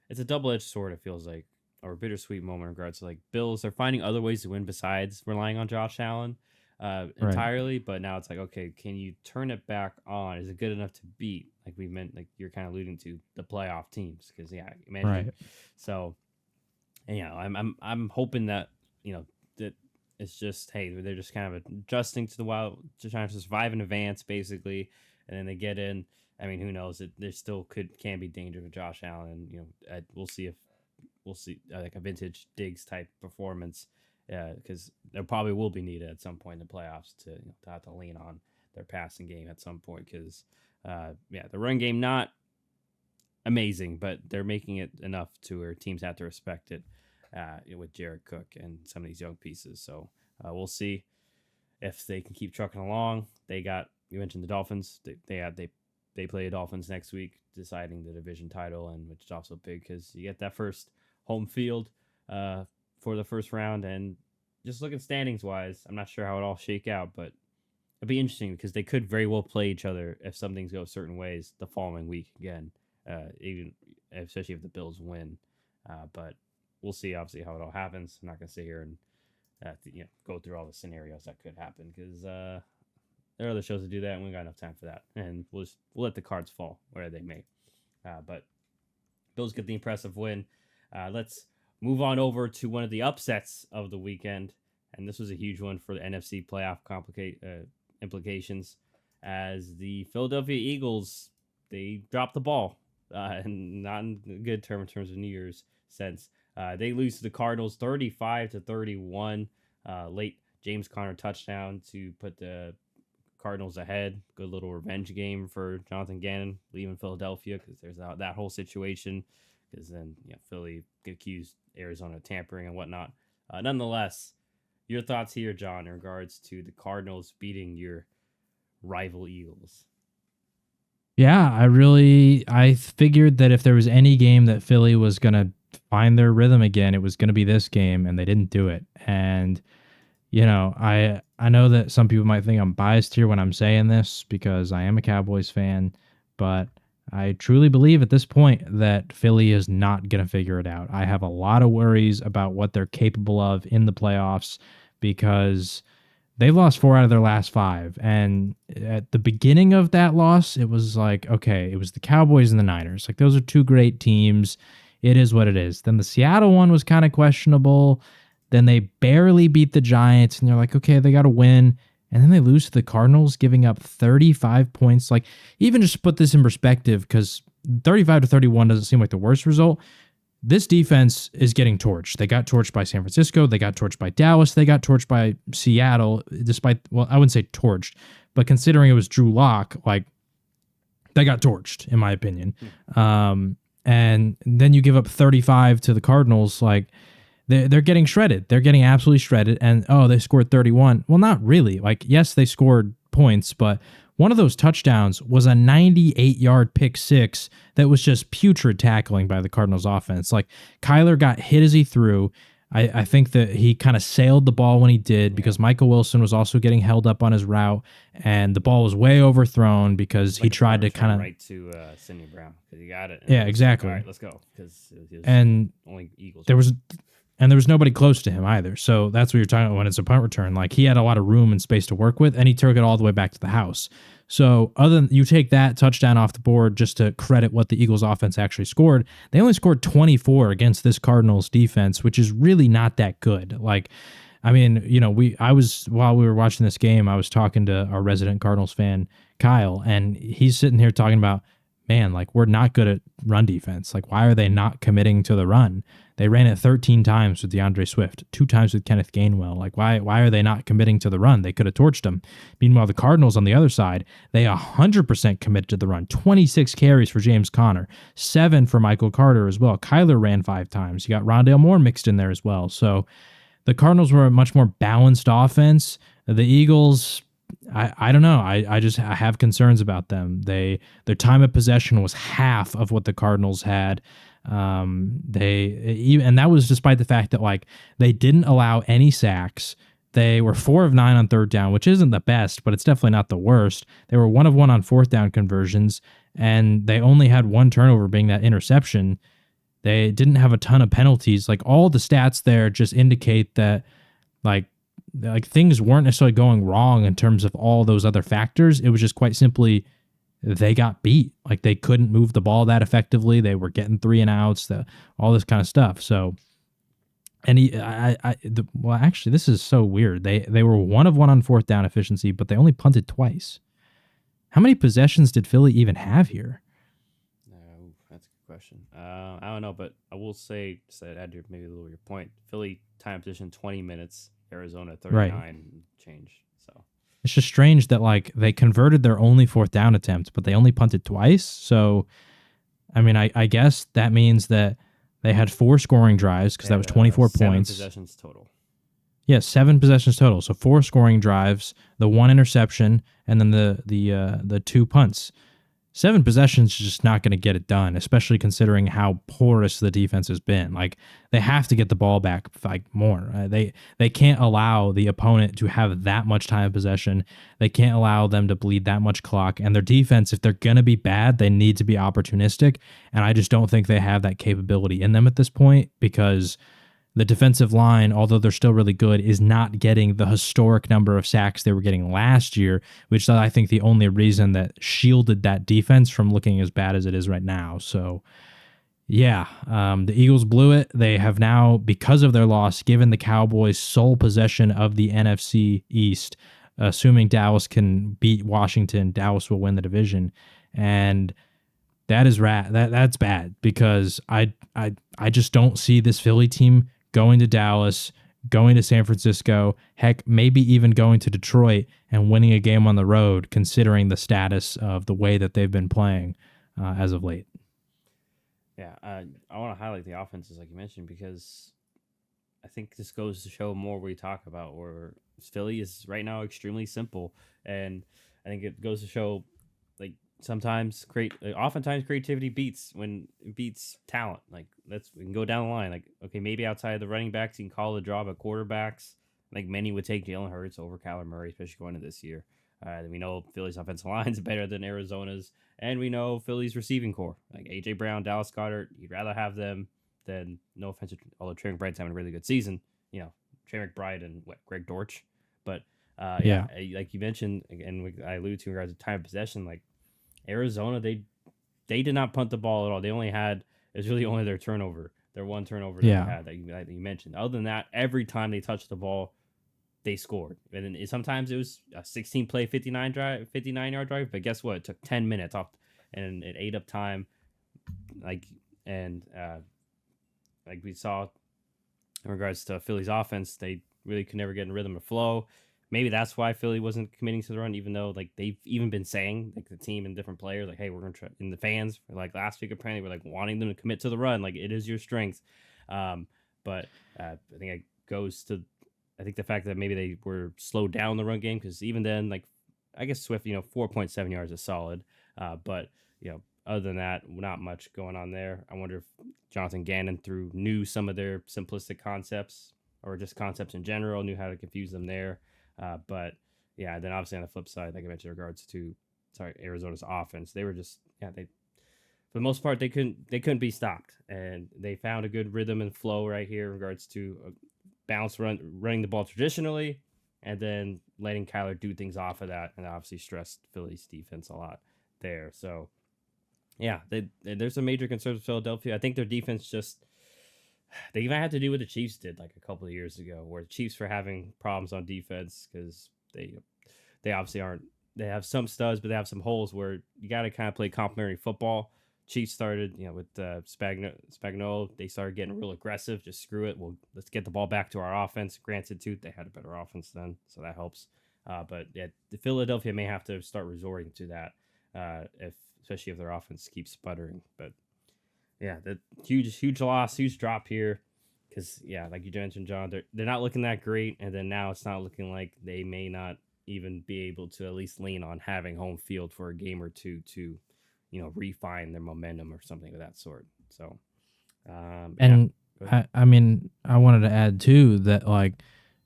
a double-edged sword, it feels like, or a bittersweet moment in regards to like Bills. They're finding other ways to win besides relying on Josh Allen entirely, but now it's like, okay, can you turn it back on? Is it good enough to beat, like we meant, like you're kind of alluding to, the playoff teams? Because yeah, imagine. Right. So, and, I'm hoping that that it's just, hey, they're just kind of adjusting to the wild, just trying to survive in advance, basically, and then they get in. I mean, who knows? There still can be danger with Josh Allen. We'll see like a vintage Diggs type performance, because there probably will be needed at some point in the playoffs to have to lean on their passing game at some point. Because the run game not amazing, but they're making it enough to where teams have to respect it. With Jared Cook and some of these young pieces. So we'll see if they can keep trucking along. You mentioned the Dolphins. They play the Dolphins next week, deciding the division title, and which is also big because you get that first home field for the first round. And just looking standings wise, I'm not sure how it all shake out, but it'll be interesting because they could very well play each other if some things go certain ways the following week again, even especially if the Bills win. But we'll see, obviously, how it all happens. I'm not going to sit here and go through all the scenarios that could happen because there are other shows that do that, and we got enough time for that. And we'll let the cards fall where they may. But Bills get the impressive win. Let's move on over to one of the upsets of the weekend, and this was a huge one for the NFC playoff implications, as the Philadelphia Eagles, they dropped the ball, and not in a good term in terms of New Year's sense. They lose to the Cardinals 35-31. Late James Conner touchdown to put the Cardinals ahead. Good little revenge game for Jonathan Gannon leaving Philadelphia, because there's that whole situation. Because then Philly accused Arizona of tampering and whatnot. Nonetheless, your thoughts here, John, in regards to the Cardinals beating your rival Eagles. Yeah, I figured that if there was any game that Philly was going to find their rhythm again, it was going to be this game, and they didn't do it. And I know that some people might think I'm biased here when I'm saying this because I am a Cowboys fan, but I truly believe at this point that Philly is not going to figure it out. I have a lot of worries about what they're capable of in the playoffs because they've lost 4 out of their last 5. And at the beginning of that loss, it was like, okay, it was the Cowboys and the Niners. Like, those are 2 great teams. It is what it is. Then the Seattle one was kind of questionable. Then they barely beat the Giants, and they're like, okay, they got to win. And then they lose to the Cardinals, giving up 35 points. Like, even just to put this in perspective, because 35-31 doesn't seem like the worst result. This defense is getting torched. They got torched by San Francisco. They got torched by Dallas. They got torched by Seattle, well, I wouldn't say torched, but considering it was Drew Lock, like, they got torched, in my opinion. And then you give up 35 to the Cardinals, like, they're getting shredded. They're getting absolutely shredded. And, they scored 31. Well, not really. Like, yes, they scored points, but one of those touchdowns was a 98-yard pick six that was just putrid tackling by the Cardinals offense. Like, Kyler got hit as he threw. I think that he kind of sailed the ball when he did because Michael Wilson was also getting held up on his route, and the ball was way overthrown because he tried to kind of right to Sidney Brown because he got it. Yeah, exactly. All right, let's go, because and only Eagles. There was nobody close to him either. So that's what you're talking about when it's a punt return. Like, he had a lot of room and space to work with, and he took it all the way back to the house. So other than you take that touchdown off the board just to credit what the Eagles offense actually scored, they only scored 24 against this Cardinals defense, which is really not that good. Like, I mean, you know, while we were watching this game, I was talking to our resident Cardinals fan, Kyle, and he's sitting here talking about, man, like we're not good at run defense. Like, why are they not committing to the run? They ran it 13 times with DeAndre Swift, 2 times with Kenneth Gainwell. Like, why are they not committing to the run? They could have torched them. Meanwhile, the Cardinals on the other side, they 100% committed to the run. 26 carries for James Conner, 7 for Michael Carter as well. Kyler ran 5 times. You got Rondale Moore mixed in there as well. So the Cardinals were a much more balanced offense. The Eagles, I don't know. I have concerns about them. Their time of possession was half of what the Cardinals had. And that was despite the fact that like they didn't allow any sacks. They were 4 of 9 on third down, which isn't the best, but it's definitely not the worst. They were 1 of 1 on fourth down conversions, and they only had 1 turnover, being that interception. They didn't have a ton of penalties. Like all the stats there just indicate that like things weren't necessarily going wrong in terms of all those other factors. It was just quite simply they got beat. Like they couldn't move the ball that effectively. They were getting 3 and outs, all this kind of stuff. So, and actually, this is so weird. They were 1 of 1 on fourth down efficiency, but they only punted twice. How many possessions did Philly even have here? That's a good question. I don't know, but I will say, to add to maybe a little your point, Philly time position 20 minutes, Arizona 39 right. Change. So it's just strange that like they converted their only fourth down attempt, but they only punted twice. So, I mean, I guess that means that they had 4 scoring drives because that was 24 points. 7 possessions total. Yeah, 7 possessions total. So 4 scoring drives, the 1 interception, and then the 2 punts. 7 possessions is just not going to get it done, especially considering how porous the defense has been. Like they have to get the ball back like more. They can't allow the opponent to have that much time of possession. They can't allow them to bleed that much clock. And their defense, if they're going to be bad, they need to be opportunistic. And I just don't think they have that capability in them at this point because the defensive line, although they're still really good, is not getting the historic number of sacks they were getting last year, which is, I think, the only reason that shielded that defense from looking as bad as it is right now. So, yeah, the Eagles blew it. They have now, because of their loss, given the Cowboys sole possession of the NFC East. Assuming Dallas can beat Washington, Dallas will win the division. And that is that's bad because I just don't see this Philly team going to Dallas, going to San Francisco, heck, maybe even going to Detroit and winning a game on the road, considering the status of the way that they've been playing as of late. Yeah, I want to highlight the offenses like you mentioned because I think this goes to show more we talk about where Philly is right now extremely simple, and I think it goes to show like sometimes oftentimes creativity beats talent. Like we can go down the line. Like, okay, maybe outside the running backs, you can call the draw, but quarterbacks, like many would take Jalen Hurts over Kyler Murray, especially going into this year. We know Philly's offensive line is better than Arizona's, and we know Philly's receiving core, like A.J. Brown, Dallas Goedert, you'd rather have them than, no offense, although Trey McBride's having a really good season, Trey McBride and Greg Dortch. But, yeah, like you mentioned, and I alluded to in regards to time of possession, like, Arizona, they did not punt the ball at all. They only had, it was really only their one turnover that they had that you mentioned. Other than that, every time they touched the ball, they scored. And then sometimes it was a 16-play, 59-yard drive. But guess what? It took 10 minutes off, and it ate up time. Like we saw in regards to Philly's offense, they really could never get in rhythm or flow. Maybe that's why Philly wasn't committing to the run, even though like they've even been saying, like the team and different players, like, hey, we're gonna try. And the fans, like last week apparently, were like wanting them to commit to the run, like it is your strength. But I think it goes to, I think the fact that maybe they were slowed down the run game, because even then, like I guess Swift, 4.7 yards is solid. But other than that, not much going on there. I wonder if Jonathan Gannon knew some of their simplistic concepts or just concepts in general, knew how to confuse them there. But yeah, then obviously on the flip side, like I mentioned, in regards to Arizona's offense, they were just for the most part they couldn't be stopped, and they found a good rhythm and flow right here in regards to a bounce running the ball traditionally, and then letting Kyler do things off of that, and obviously stressed Philly's defense a lot there. So yeah, there's some major concerns with Philadelphia. I think their defense just they even had to do what the Chiefs did like a couple of years ago, where the Chiefs were having problems on defense because they obviously aren't. They have some studs, but they have some holes where you got to kind of play complementary football. Chiefs started, with Spagnuolo. They started getting real aggressive. Just screw it. Let's get the ball back to our offense. Granted, too, they had a better offense then, so that helps. But yeah, Philadelphia may have to start resorting to that, especially if their offense keeps sputtering. But yeah, the huge loss, huge drop here. Because yeah, like you mentioned, John, they're not looking that great, and then now it's not looking like they may not even be able to at least lean on having home field for a game or two to, refine their momentum or something of that sort. So, and I mean, I wanted to add too that like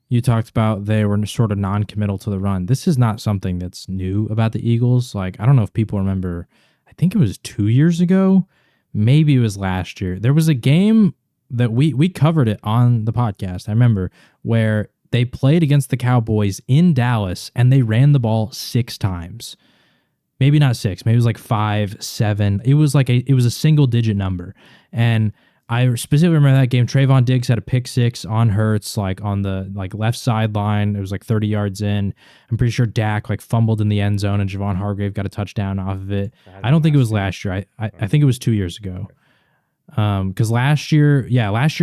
you talked about they were sort of non-committal to the run. This is not something that's new about the Eagles. Like I don't know if people remember. I think it was 2 years ago, maybe it was last year. There was a game that we covered it on the podcast. I remember where they played against the Cowboys in Dallas and they ran the ball 6 times. Maybe not 6, maybe it was like 5, 7. It was a single digit number. And I specifically remember that game. Trayvon Diggs had a pick 6 on Hurts, like on the left sideline. It was like 30 yards in. I'm pretty sure Dak fumbled in the end zone and Javon Hargrave got a touchdown off of it. I don't think it was last year. I think it was 2 years ago. Because last year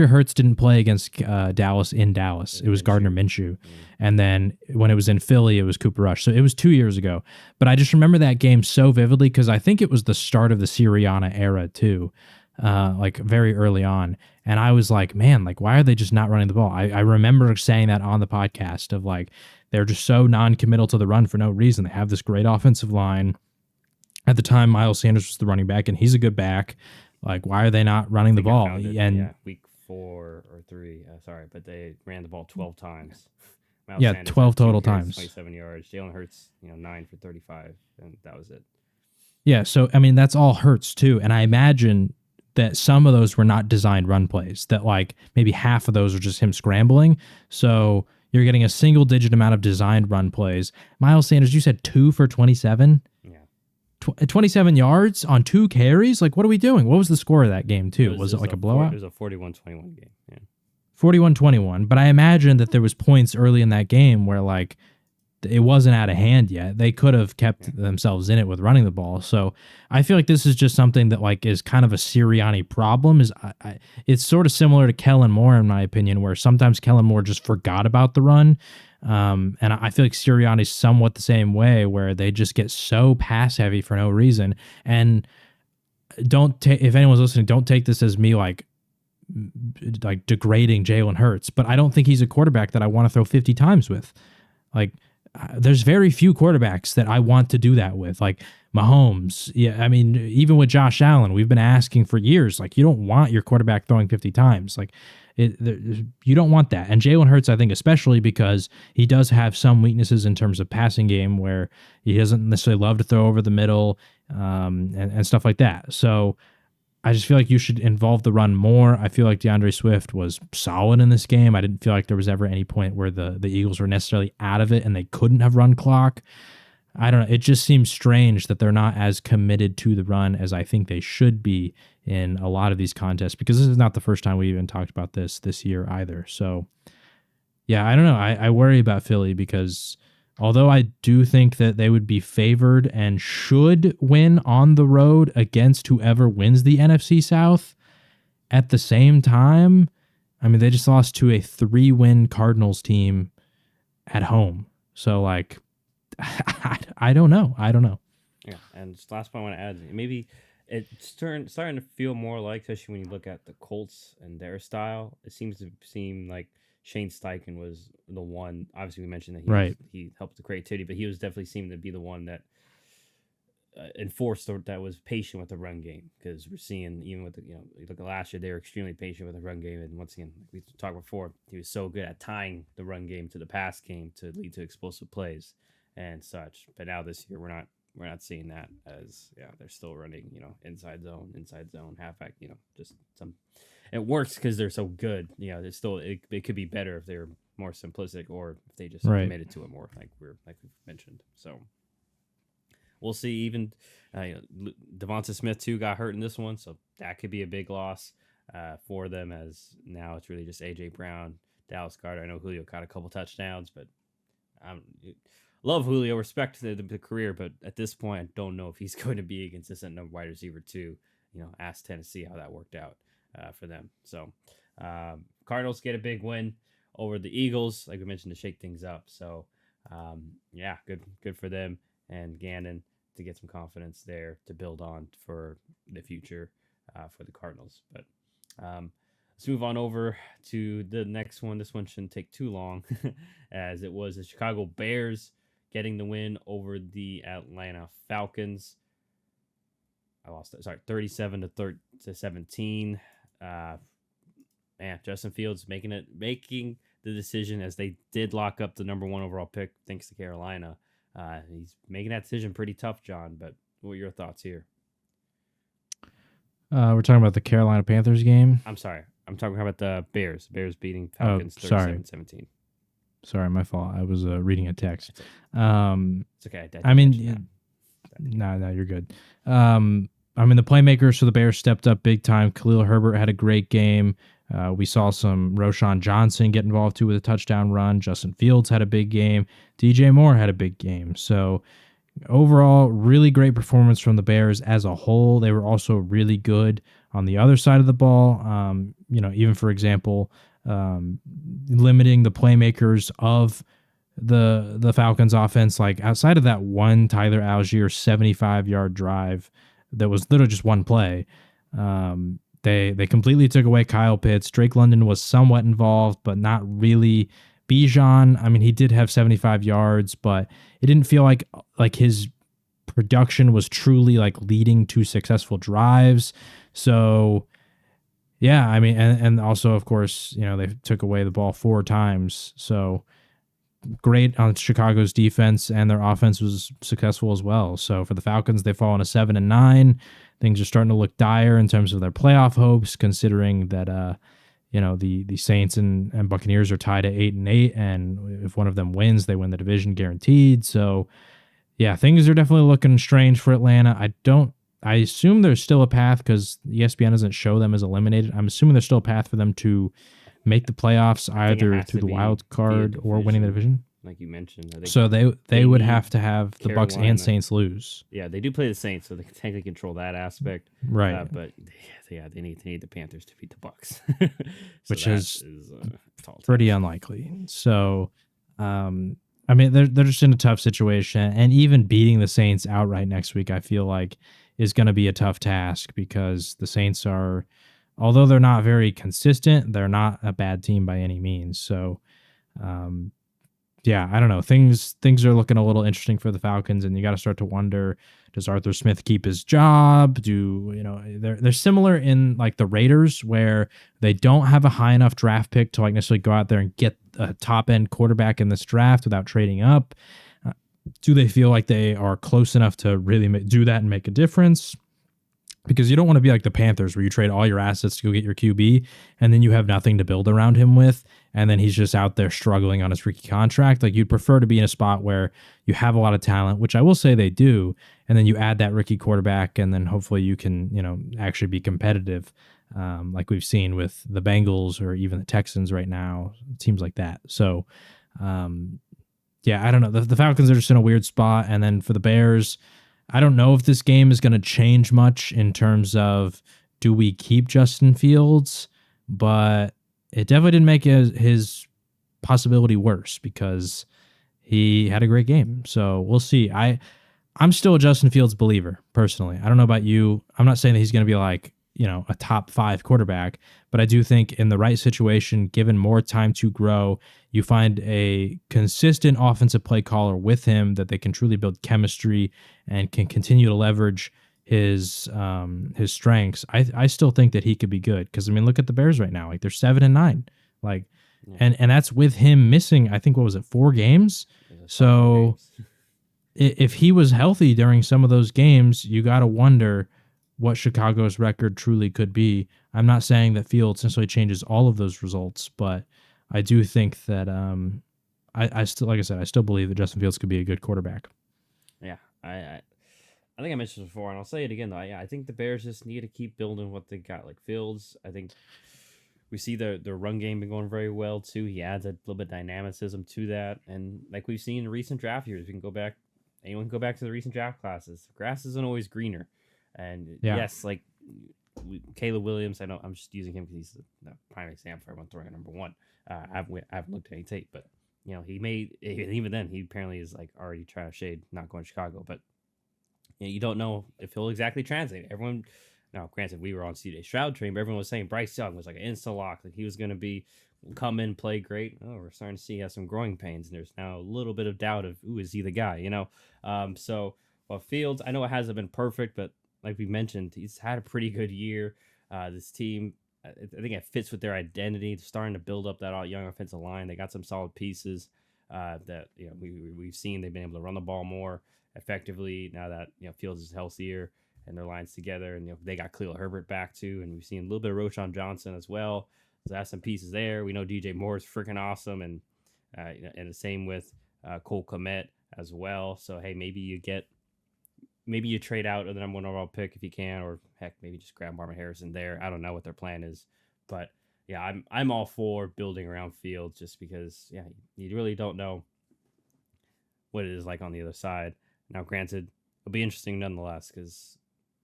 Hurts didn't play against Dallas in Dallas. It was Gardner Minshew. And then when it was in Philly, it was Cooper Rush. So it was 2 years ago. But I just remember that game so vividly because I think it was the start of the Sirianni era too, very early on. And I was like, man, why are they just not running the ball? I remember saying that on the podcast of they're just so non-committal to the run for no reason. They have this great offensive line. At the time, Miles Sanders was the running back, and he's a good back. Why are they not running the ball? Week 4 or 3. But they ran the ball 12 times. Miles Sanders 12 total times. 27 yards. Jalen Hurts, 9 for 35, and that was it. Yeah, so I mean that's all Hurts too, and I imagine that some of those were not designed run plays. That maybe half of those are just him scrambling. So you're getting a single digit amount of designed run plays. Miles Sanders, you said 2 for 27. 27 yards on 2 carries? What are we doing? What was the score of that game, too? Was it a blowout? It was a 41-21 game, yeah. 41-21, but I imagine that there was points early in that game where, it wasn't out of hand yet. They could have kept themselves in it with running the ball. So I feel like this is just something that, is kind of a Sirianni problem. It's sort of similar to Kellen Moore, in my opinion, where sometimes Kellen Moore just forgot about the run. And I feel like Sirianni's somewhat the same way, where they just get so pass heavy for no reason. And if anyone's listening, don't take this as me degrading Jalen Hurts, but I don't think he's a quarterback that I want to throw 50 times with. There's very few quarterbacks that I want to do that with. Mahomes. Yeah, I mean, even with Josh Allen, we've been asking for years. You don't want your quarterback throwing 50 times. You don't want that. And Jalen Hurts, I think, especially because he does have some weaknesses in terms of passing game where he doesn't necessarily love to throw over the middle and stuff like that. So I just feel like you should involve the run more. I feel like DeAndre Swift was solid in this game. I didn't feel like there was ever any point where the Eagles were necessarily out of it and they couldn't have run clock. I don't know. It just seems strange that they're not as committed to the run as I think they should be in a lot of these contests, because this is not the first time we even talked about this year either. So, yeah, I don't know. I worry about Philly because although I do think that they would be favored and should win on the road against whoever wins the NFC South, at the same time, I mean, they just lost to a 3-win Cardinals team at home. So, I don't know. Yeah, and just last point I want to add, maybe it's starting to feel more like, especially when you look at the Colts and their style, it seems to seem like Shane Steichen was the one. Obviously, we mentioned that he helped the creativity, but he was definitely seemed to be the one that enforced that was patient with the run game, because we're seeing even with you look at last year, they were extremely patient with the run game, and once again, like we talked before, he was so good at tying the run game to the pass game to lead to explosive plays and such. But now this year, we're not seeing that, as they're still running inside zone, halfback, just some. It works because they're so good. It's still it could be better if they're more simplistic, or if they just committed to it more, like we've mentioned. So we'll see. Even Devonta Smith too got hurt in this one, so that could be a big loss. for them, as now it's really just AJ Brown, Dallas Carter. I know Julio caught a couple touchdowns, but I love Julio, respect the career, but at this point, I don't know if he's going to be a consistent number wide receiver too. Ask Tennessee how that worked out for them. So Cardinals get a big win over the Eagles, like we mentioned, to shake things up. So yeah, good for them and Gannon to get some confidence there to build on for the future for the Cardinals. But let's move on over to the next one. This one shouldn't take too long, as it was the Chicago Bears getting the win over the Atlanta Falcons. I lost it. Sorry, 37 to 17. Man, Justin Fields making the decision, as they did lock up the number 1 overall pick thanks to Carolina. He's making that decision pretty tough, John. But what are your thoughts here? We're talking about the Carolina Panthers game. I'm sorry. I'm talking about the Bears. Bears beating Falcons 37-17. Sorry, my fault. I was reading a text. It's okay. I mean, no, you're good. The playmakers for the Bears stepped up big time. Khalil Herbert had a great game. We saw some Roshan Johnson get involved too with a touchdown run. Justin Fields had a big game. DJ Moore had a big game. So overall, really great performance from the Bears as a whole. They were also really good on the other side of the ball. Even for example, limiting the playmakers of the Falcons offense. Like outside of that one Tyler Algier 75-yard drive that was literally just one play, they completely took away Kyle Pitts. Drake London was somewhat involved, but not really. Bijan, he did have 75 yards, but it didn't feel like his production was truly like leading to successful drives. So yeah, and also of course, they took away the ball 4 times. So great on Chicago's defense, and their offense was successful as well. So for the Falcons, they fall on a 7-9. Things are starting to look dire in terms of their playoff hopes, considering that the Saints and Buccaneers are tied at 8-8, and if one of them wins, they win the division guaranteed. So yeah, things are definitely looking strange for Atlanta. I assume there's still a path, because ESPN doesn't show them as eliminated. I'm assuming there's still a path for them to make the playoffs either through the wild card or winning the division, like you mentioned. So they would have to have the Bucs and Saints lose. Yeah, they do play the Saints, so they can technically control that aspect. Right. But yeah, they need the Panthers to beat the Bucs, which is pretty unlikely. So, they're just in a tough situation, and even beating the Saints outright next week, I feel like, is going to be a tough task, because the Saints are, although they're not very consistent, they're not a bad team by any means. So, yeah, I don't know. Things are looking a little interesting for the Falcons, and you got to start to wonder, does Arthur Smith keep his job? They're similar in like the Raiders, where they don't have a high enough draft pick to like necessarily go out there and get a top end quarterback in this draft without trading up. Do they feel like they are close enough to really do that and make a difference? Because you don't want to be like the Panthers, where you trade all your assets to go get your QB, and then you have nothing to build around him with, and then he's just out there struggling on his rookie contract. Like, you'd prefer to be in a spot where you have a lot of talent, which I will say they do, and then you add that rookie quarterback, and then hopefully you can, actually be competitive, like we've seen with the Bengals or even the Texans right now, teams like that. So, yeah, I don't know. The Falcons are just in a weird spot, and then for the Bears, I don't know if this game is going to change much in terms of, do we keep Justin Fields? But it definitely didn't make his possibility worse, because he had a great game. So we'll see. I'm still a Justin Fields believer, personally. I don't know about you. I'm not saying that he's going to be like, a top 5 quarterback, but I do think in the right situation, given more time to grow, you find a consistent offensive play caller with him that they can truly build chemistry and can continue to leverage his strengths. I still think that he could be good, because look at the Bears right now. Like, they're 7-9, like, yeah. and that's with him missing, I think, what was it, 4 games? So if he was healthy during some of those games, you got to wonder what Chicago's record truly could be. I'm not saying that Fields necessarily changes all of those results, but I do think that I still, like I said, I still believe that Justin Fields could be a good quarterback. Yeah, I think I mentioned this before, and I'll say it again though. I think the Bears just need to keep building what they got. Like Fields, I think we see the run game been going very well too. He adds a little bit of dynamicism to that, and like we've seen in recent draft years, we can go back. Anyone can go back to the recent draft classes. Grass isn't always greener, and yes, like Caleb Williams. I know I'm just using him because he's the prime example for everyone throwing number one. I haven't looked at any tape, but he made even then he apparently is like already trying to shade not going to Chicago, but you don't know if he'll exactly translate. Everyone, now granted, we were on CJ Stroud train, but everyone was saying Bryce Young was like an insta lock, like he was going to be come in, play great. Oh, we're starting to see he has some growing pains, and there's now a little bit of doubt of, is he the guy? So while Fields, I know it hasn't been perfect, but like we mentioned, he's had a pretty good year. This team, I think it fits with their identity. They're starting to build up that young offensive line. They got some solid pieces that we've seen. They've been able to run the ball more effectively now that Fields is healthier and their lines together, and they got Khalil Herbert back too, and we've seen a little bit of Roschon Johnson as well. So that's some pieces there. We know DJ Moore is freaking awesome, and the same with Cole Kmet as well. So hey, maybe you trade out of the number one overall pick if you can, or heck, maybe just grab Marvin Harrison there. I don't know what their plan is, but yeah, I'm all for building around Fields just because you really don't know what it is like on the other side. Now, granted, it'll be interesting nonetheless because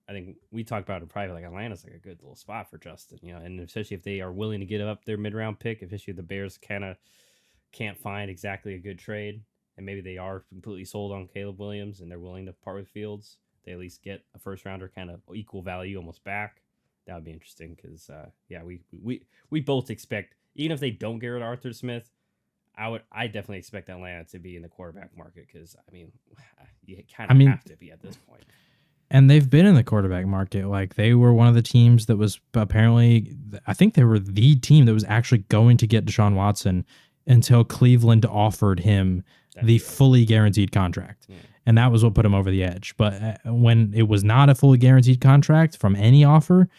I think we talked about it private. Like Atlanta's like a good little spot for Justin, and especially if they are willing to give up their mid-round pick, especially if the Bears kind of can't find exactly a good trade, and maybe they are completely sold on Caleb Williams and they're willing to part with Fields. They at least get a first rounder kind of equal value almost back. That would be interesting because we both expect, even if they don't get rid of Arthur Smith, I definitely expect Atlanta to be in the quarterback market because you kind of have to be at this point. And they've been in the quarterback market. Like they were one of the teams that was apparently, I think they were the team that was actually going to get Deshaun Watson until Cleveland offered him the fully guaranteed contract. Yeah. And that was what put him over the edge. But when it was not a fully guaranteed contract from any offer,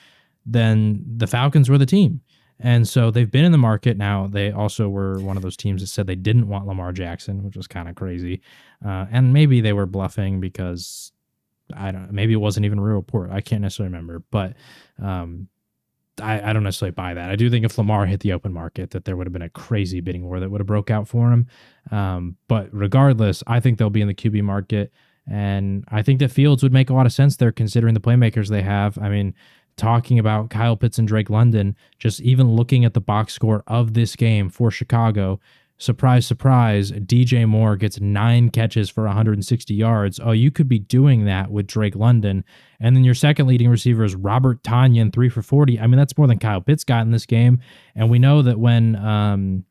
then the Falcons were the team. And so they've been in the market. Now, they also were one of those teams that said they didn't want Lamar Jackson, which was kind of crazy. And maybe they were bluffing because, I don't know, maybe it wasn't even a real report. I can't necessarily remember. But I don't necessarily buy that. I do think if Lamar hit the open market, that there would have been a crazy bidding war that would have broke out for him. But regardless, I think they'll be in the QB market. And I think that Fields would make a lot of sense there considering the playmakers they have. I mean, talking about Kyle Pitts and Drake London, just even looking at the box score of this game for Chicago, surprise, surprise, DJ Moore gets 9 catches for 160 yards. Oh, you could be doing that with Drake London. And then your second leading receiver is Robert Tonyan, 3 for 40. I mean, that's more than Kyle Pitts got in this game. And we know that when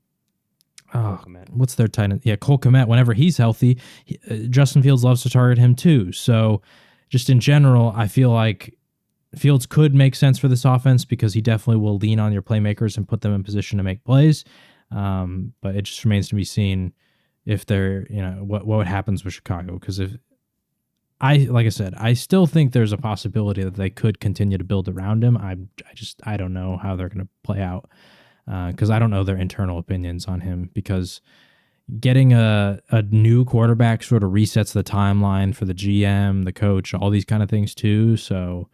what's their tight end? Yeah, Cole Kmet, whenever he's healthy, Justin Fields loves to target him too. So just in general, I feel like Fields could make sense for this offense because he definitely will lean on your playmakers and put them in position to make plays. But it just remains to be seen if they're, what happens with Chicago. Because like I said, I still think there's a possibility that they could continue to build around him. I don't know how they're going to play out because I don't know their internal opinions on him, because getting a new quarterback sort of resets the timeline for the GM, the coach, all these kind of things too. So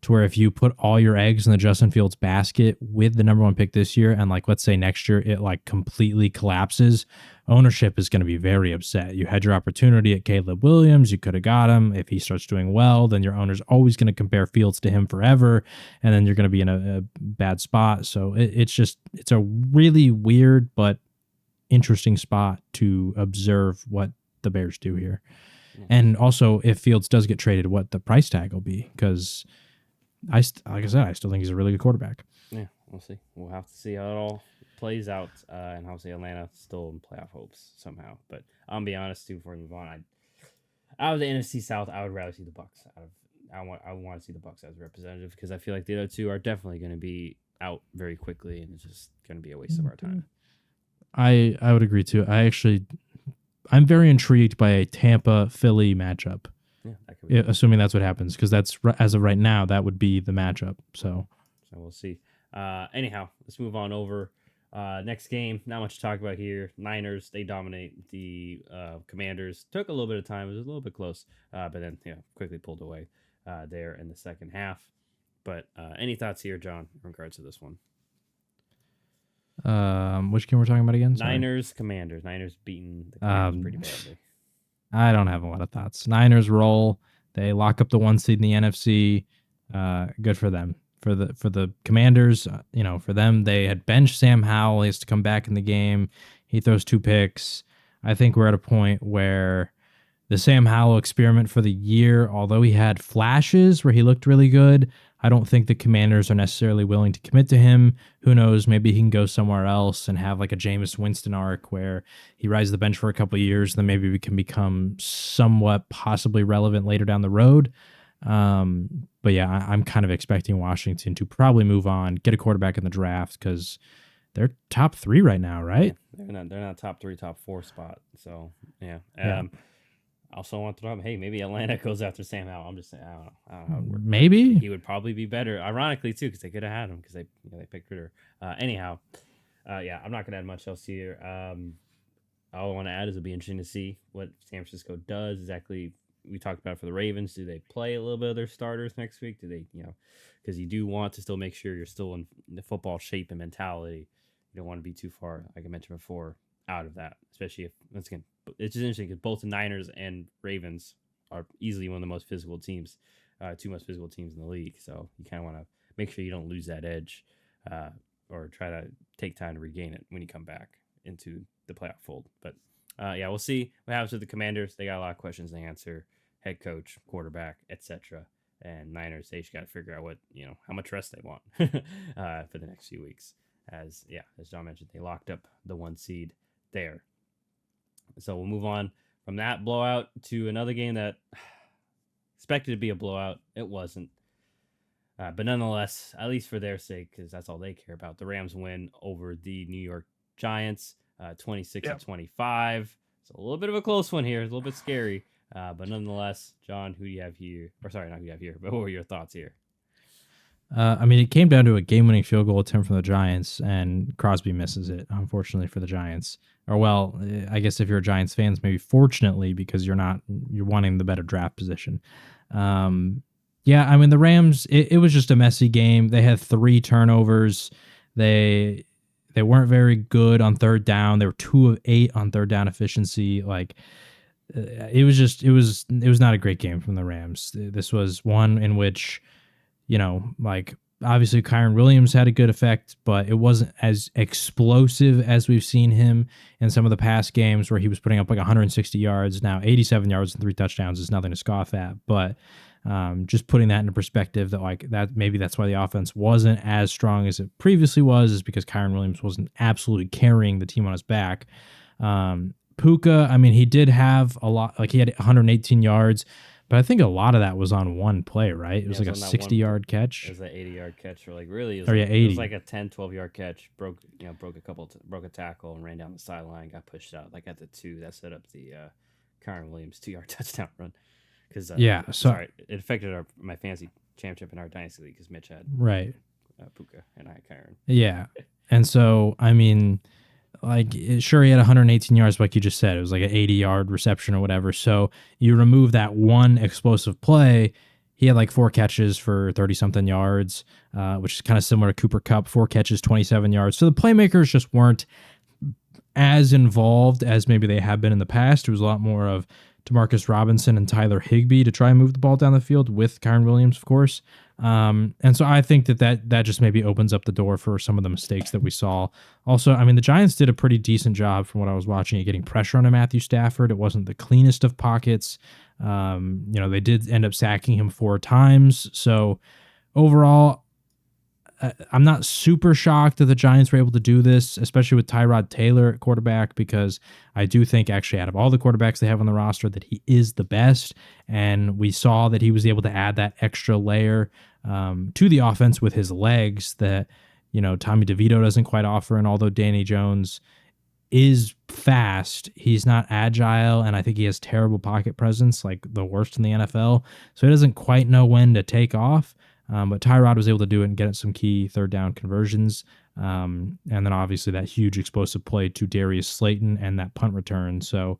to where if you put all your eggs in the Justin Fields basket with the number 1 pick this year, and like, let's say next year, it like completely collapses, ownership is going to be very upset. You had your opportunity at Caleb Williams. You could have got him. If he starts doing well, then your owner's always going to compare Fields to him forever. And then you're going to be in a bad spot. So it's a really weird, but interesting spot to observe what the Bears do here. Yeah. And also if Fields does get traded, what the price tag will be, because like I said, I still think he's a really good quarterback. Yeah, we'll see. We'll have to see how it all plays out, and obviously Atlanta still in playoff hopes somehow. But I'll be honest too, before we move on, out of the NFC South, I would rather see the Bucs. I want to see the Bucs as a representative because I feel like the other two are definitely going to be out very quickly, and it's just going to be a waste of our time. I would agree too. I'm very intrigued by a Tampa-Philly matchup. Yeah, that could be assuming that's what happens, because that's, as of right now, that would be the matchup. So we'll see. Anyhow, let's move on over Next game, not much to talk about here. Niners, they dominate the Commanders. Took a little bit of time. It was a little bit close, but then quickly pulled away there in the second half. But any thoughts here, John, in regards to this one? Which game we're talking about again? Sorry. Niners, Commanders. Niners beating the Commanders pretty badly. I don't have a lot of thoughts. Niners roll. They lock up the 1 seed in the NFC. Good for them. For the Commanders, for them, they had benched Sam Howell. He has to come back in the game. He throws 2 picks. I think we're at a point where the Sam Howell experiment for the year, although he had flashes where he looked really good, I don't think the Commanders are necessarily willing to commit to him. Who knows? Maybe he can go somewhere else and have like a Jameis Winston arc where he rides the bench for a couple of years, then maybe we can become somewhat possibly relevant later down the road. But yeah, I'm kind of expecting Washington to probably move on, get a quarterback in the draft because they're top 3 right now, right? Yeah, they're not top 3, top 4 spot. So yeah. I also want to throw up, hey, maybe Atlanta goes after Sam Howell. I'm just saying, I don't know how it works. Maybe he would probably be better, ironically too, because they could have had him because they picked Ritter. Anyhow, I'm not gonna add much else here. All I want to add is it'll be interesting to see what San Francisco does exactly. We talked about it for the Ravens. Do they play a little bit of their starters next week? Do they, because you do want to still make sure you're still in the football shape and mentality. You don't want to be too far, like I mentioned before, out of that, especially if, once again, it's just interesting because both the Niners and Ravens are easily one of the most physical teams, 2 most physical teams in the league. So you kind of want to make sure you don't lose that edge or try to take time to regain it when you come back into the playoff fold. But we'll see what happens with the Commanders. They got a lot of questions to answer. Head coach, quarterback, etc. And Niners, they just got to figure out what, how much rest they want for the next few weeks. As John mentioned, they locked up the 1 seed there. So we'll move on from that blowout to another game that expected to be a blowout. It wasn't. But nonetheless, at least for their sake, because that's all they care about, the Rams win over the New York Giants, 26-25. It's a little bit of a close one here. It's a little bit scary. But nonetheless, John, who do you have here? Or sorry, not who you have here, but what were your thoughts here? It came down to a game-winning field goal attempt from the Giants, and Crosby misses it, unfortunately for the Giants. Or, well, I guess if you're a Giants fan, maybe fortunately, because you're wanting the better draft position. The Rams, it was just a messy game. They had 3 turnovers. They weren't very good on third down. They were 2 of 8 on third down efficiency. It was not a great game from the Rams. This was one in which, obviously Kyron Williams had a good effect, but it wasn't as explosive as we've seen him in some of the past games where he was putting up 160 yards. Now 87 yards and 3 touchdowns is nothing to scoff at, but just putting that into perspective that maybe that's why the offense wasn't as strong as it previously was, is because Kyron Williams wasn't absolutely carrying the team on his back. Puka, he did have a lot, he had 118 yards, but I think a lot of that was on one play, right? It was a 60-yard catch. It was an 80-yard catch, or really, it was like a 10, 12-yard catch. Broke a tackle and ran down the sideline, got pushed out at the 2. That set up the Kyron Williams 2-yard touchdown run. Because it affected my fantasy championship in our dynasty league because Mitch had Puka and I had Kyron. Yeah, and so sure, he had 118 yards, like you just said. It was like an 80-yard reception or whatever. So you remove that one explosive play, he had 4 catches for 30-something yards, which is kind of similar to Cooper Kupp, 4 catches, 27 yards. So the playmakers just weren't as involved as maybe they have been in the past. It was a lot more of Demarcus Robinson and Tyler Higbee to try and move the ball down the field with Kyron Williams, of course. And so I think that just maybe opens up the door for some of the mistakes that we saw. Also, the Giants did a pretty decent job from what I was watching at getting pressure on Matthew Stafford. It wasn't the cleanest of pockets. They did end up sacking him 4 times. So overall, I'm not super shocked that the Giants were able to do this, especially with Tyrod Taylor at quarterback, because I do think actually out of all the quarterbacks they have on the roster that he is the best. And we saw that he was able to add that extra layer to the offense with his legs that, Tommy DeVito doesn't quite offer. And although Danny Jones is fast, he's not agile. And I think he has terrible pocket presence, like the worst in the NFL. So he doesn't quite know when to take off. But Tyrod was able to do it and get some key third down conversions. And then obviously that huge explosive play to Darius Slayton and that punt return. So,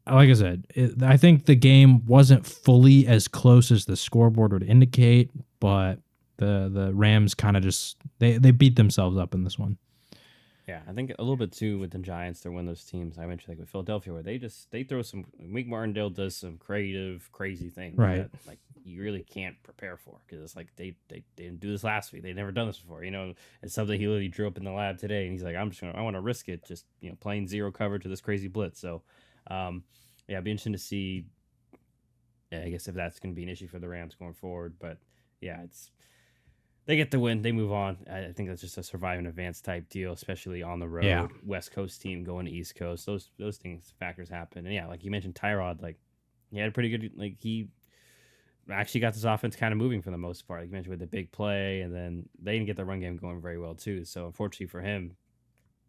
like I said, I think the game wasn't fully as close as the scoreboard would indicate, but the Rams kind of just they beat themselves up in this one. Yeah, I think a little bit too with the Giants. They're one of those teams I mentioned, like with Philadelphia, where they throw some. Wink Martindale does some creative, crazy things Right. that like you really can't prepare for, because it's like they didn't do this last week. They'd never done this before. It's something he literally drew up in the lab today, and he's like, I want to risk it, just playing zero cover to this crazy blitz. So, yeah, it'd be interesting to see. Yeah, I guess if that's going to be an issue for the Rams going forward, but yeah, they get the win. They move on. I think that's just a survive and advance type deal, especially on the road. Yeah. West Coast team going to East Coast. Those factors happen. And yeah, like you mentioned, Tyrod, like he had a pretty good, like he actually got this offense kind of moving for the most part. Like you mentioned with the big play, and then they didn't get the run game going very well too. So unfortunately for him,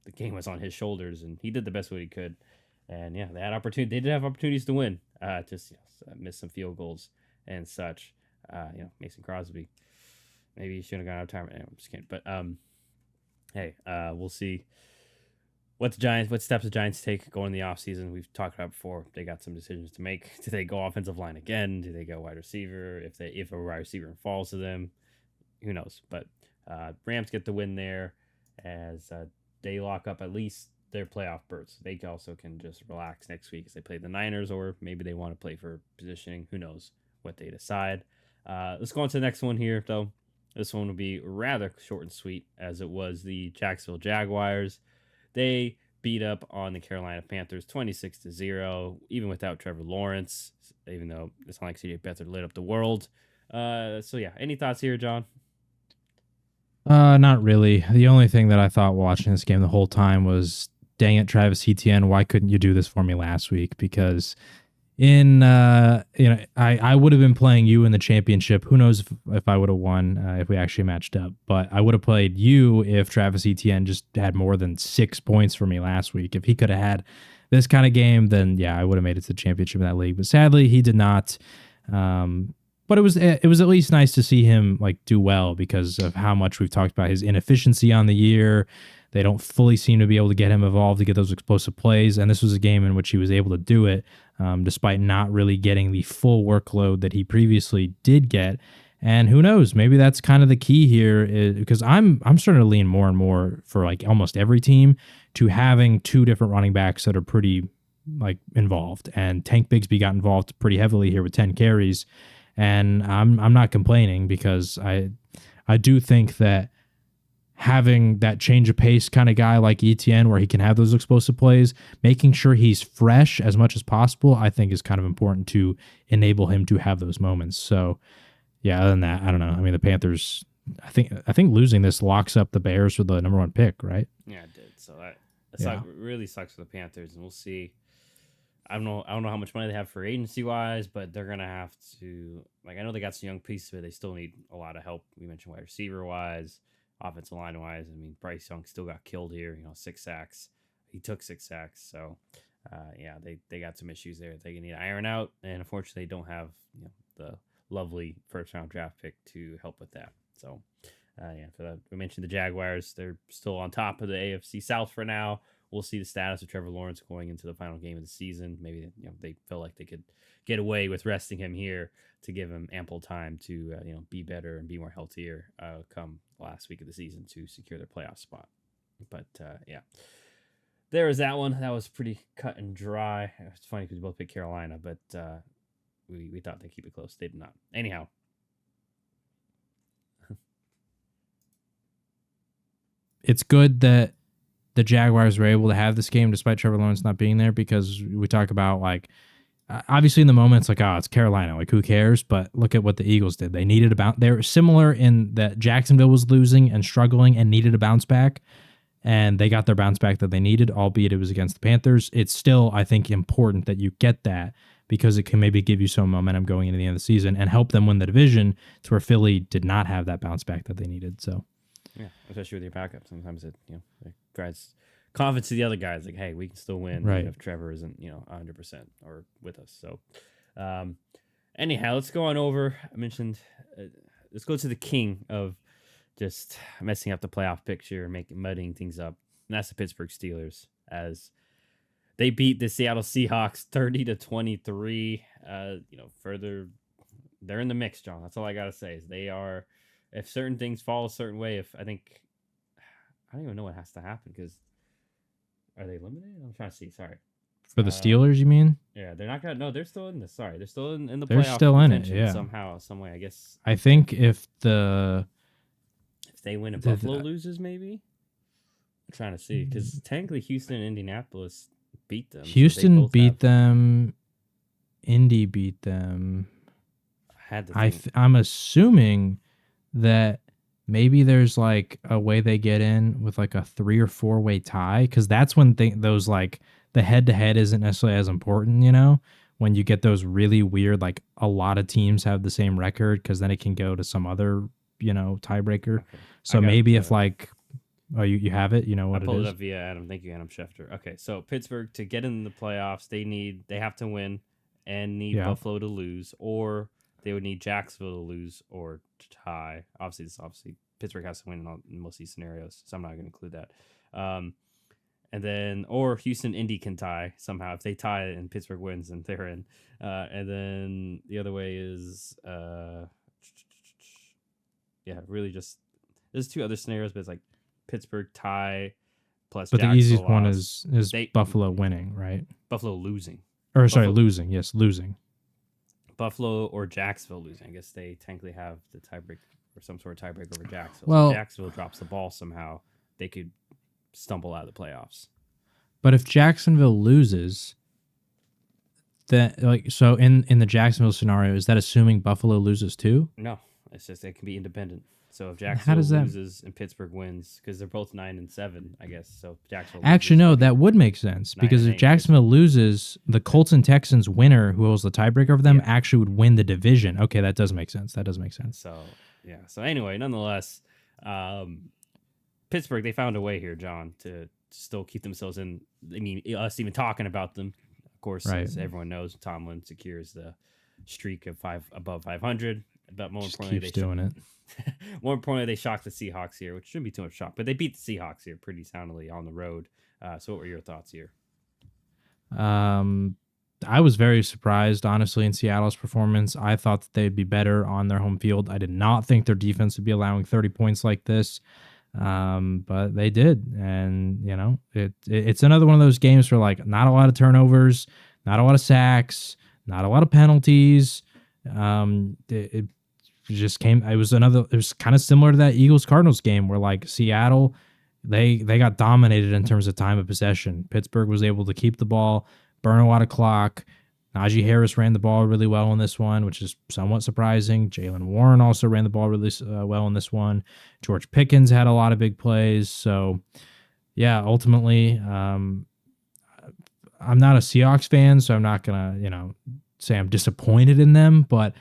the game was on his shoulders, and he did the best way he could. And yeah, they had opportunity. They did have opportunities to win. Just missed some field goals and such. Mason Crosby. Maybe he shouldn't have gone out of time. Anyway, I'm just kidding. But hey, we'll see what steps the Giants take going in the offseason. We've talked about before. They got some decisions to make. Do they go offensive line again? Do they go wide receiver? If a wide receiver falls to them, who knows? But Rams get the win there as they lock up at least their playoff berths. They also can just relax next week as they play the Niners, or maybe they want to play for positioning. Who knows what they decide. Let's go on to the next one here, though. This one will be rather short and sweet, as it was the Jacksonville Jaguars. They beat up on the Carolina Panthers 26-0, even without Trevor Lawrence, even though it's not like CJ Beathard lit up the world. So yeah, any thoughts here, John? Not really. The only thing that I thought watching this game the whole time was, dang it, Travis Etienne, why couldn't you do this for me last week? Because I would have been playing you in the championship. Who knows if I would have won if we actually matched up, but I would have played you if Travis Etienne just had more than 6 points for me last week. If he could have had this kind of game, then yeah, I would have made it to the championship in that league, but sadly he did not. But it was at least nice to see him like do well, because of how much we've talked about his inefficiency on the year. They don't fully seem to be able to get him involved to get those explosive plays. And this was a game in which he was able to do it, despite not really getting the full workload that he previously did get. And who knows, maybe that's kind of the key here, because I'm starting to lean more and more for like almost every team to having two different running backs that are pretty like involved. And Tank Bigsby got involved pretty heavily here with 10 carries. And I'm not complaining, because I do think that having that change of pace kind of guy like Etienne, where he can have those explosive plays, making sure he's fresh as much as possible, I think is kind of important to enable him to have those moments. So yeah, other than that, I don't know. I mean, the Panthers, I think losing this locks up the Bears for the number 1 pick, right? Yeah, it did. So that really sucks for the Panthers, and we'll see. I don't know how much money they have for agency wise, but they're gonna have to, like, I know they got some young pieces, but they still need a lot of help. We mentioned wide receiver wise, offensive line wise. I mean, Bryce Young still got killed here. 6 sacks. He took 6 sacks. So yeah, they got some issues there they need to iron out, and unfortunately, they don't have the lovely first round draft pick to help with that. So yeah, we mentioned the Jaguars. They're still on top of the AFC South for now. We'll see the status of Trevor Lawrence going into the final game of the season. Maybe they feel like they could get away with resting him here to give him ample time to be better and be more healthier come last week of the season to secure their playoff spot. But yeah, there was that one. That was pretty cut and dry. It's funny because we both picked Carolina, but we thought they'd keep it close. They did not. Anyhow. It's good that the Jaguars were able to have this game despite Trevor Lawrence not being there, because we talk about, like, obviously in the moment it's like, oh, it's Carolina, like who cares? But look at what the Eagles did. They needed they're similar in that Jacksonville was losing and struggling and needed a bounce back, and they got their bounce back that they needed, albeit it was against the Panthers. It's still, I think, important that you get that, because it can maybe give you some momentum going into the end of the season and help them win the division, to where Philly did not have that bounce back that they needed. So yeah, especially with your backup, sometimes it it provides confidence to the other guys, like, hey, we can still win, right, even if Trevor isn't 100% or with us. So anyhow, let's go on over. I mentioned let's go to the king of just messing up the playoff picture, mudding things up. And that's the Pittsburgh Steelers, as they beat the Seattle Seahawks 30-23. Further, they're in the mix, John. That's all I gotta say. Is they are. If certain things fall a certain way, I don't even know what has to happen, because are they eliminated? I'm trying to see. Sorry. For the Steelers, you mean? Yeah, they're not gonna. No, they're still in this. Sorry, they're still in the They're playoff still in it. contention Yeah. somehow, some way. I guess. I think if they win and Buffalo loses, maybe. I'm trying to see, because technically Houston and Indianapolis beat them. Houston beat them. Indy beat them. I'm assuming that maybe there's like a way they get in with like a 3 or 4 way tie, because that's when those like the head to head isn't necessarily as important, when you get those really weird, like a lot of teams have the same record, because then it can go to some other tiebreaker. Okay. So maybe if like you have it, what I pulled it up via Adam. Thank you, Adam Schefter. Okay, so Pittsburgh, to get in the playoffs, they have to win and need Buffalo to lose, or they would need Jacksonville to lose or tie. Obviously Pittsburgh has to win in most of these scenarios, so I'm not going to include that. And then, or Houston, Indy can tie somehow. If they tie and Pittsburgh wins, then they're in. And then the other way is, really just there's 2 other scenarios, but it's like Pittsburgh tie plus. But the easiest one is Buffalo winning, right? Buffalo losing. Or sorry, losing. Yes, losing. Buffalo or Jacksonville losing. I guess they technically have the tiebreak or some sort of tiebreak over Jacksonville. Well, so if Jacksonville drops the ball somehow, they could stumble out of the playoffs. But if Jacksonville loses, then so in the Jacksonville scenario, is that assuming Buffalo loses too? No, it's just it can be independent. So if Jacksonville loses and Pittsburgh wins, because they're both 9-7, I guess. So Jacksonville. Actually, no, that would make sense, because if Jacksonville loses, the Colts and Texans winner, who holds the tiebreaker over them, actually would win the division. Okay, that does make sense. So yeah. So anyway, nonetheless, Pittsburgh, they found a way here, John, to still keep themselves in. I mean, us even talking about them, of course, as everyone knows, Tomlin secures the streak of above 500. But more importantly, keeps doing it. More importantly, they shocked the Seahawks here, which shouldn't be too much shock, but they beat the Seahawks here pretty soundly on the road. So what were your thoughts here? I was very surprised, honestly, in Seattle's performance. I thought that they'd be better on their home field. I did not think their defense would be allowing 30 points like this, but they did. And, it's another one of those games where, like, not a lot of turnovers, not a lot of sacks, not a lot of penalties. It was kind of similar to that Eagles Cardinals game where, like, Seattle, they got dominated in terms of time of possession. Pittsburgh was able to keep the ball, burn a lot of clock. Najee Harris ran the ball really well in this one, which is somewhat surprising. Jaylen Warren also ran the ball really well in this one. George Pickens had a lot of big plays. So yeah, ultimately, I'm not a Seahawks fan, so I'm not gonna, say I'm disappointed in them, but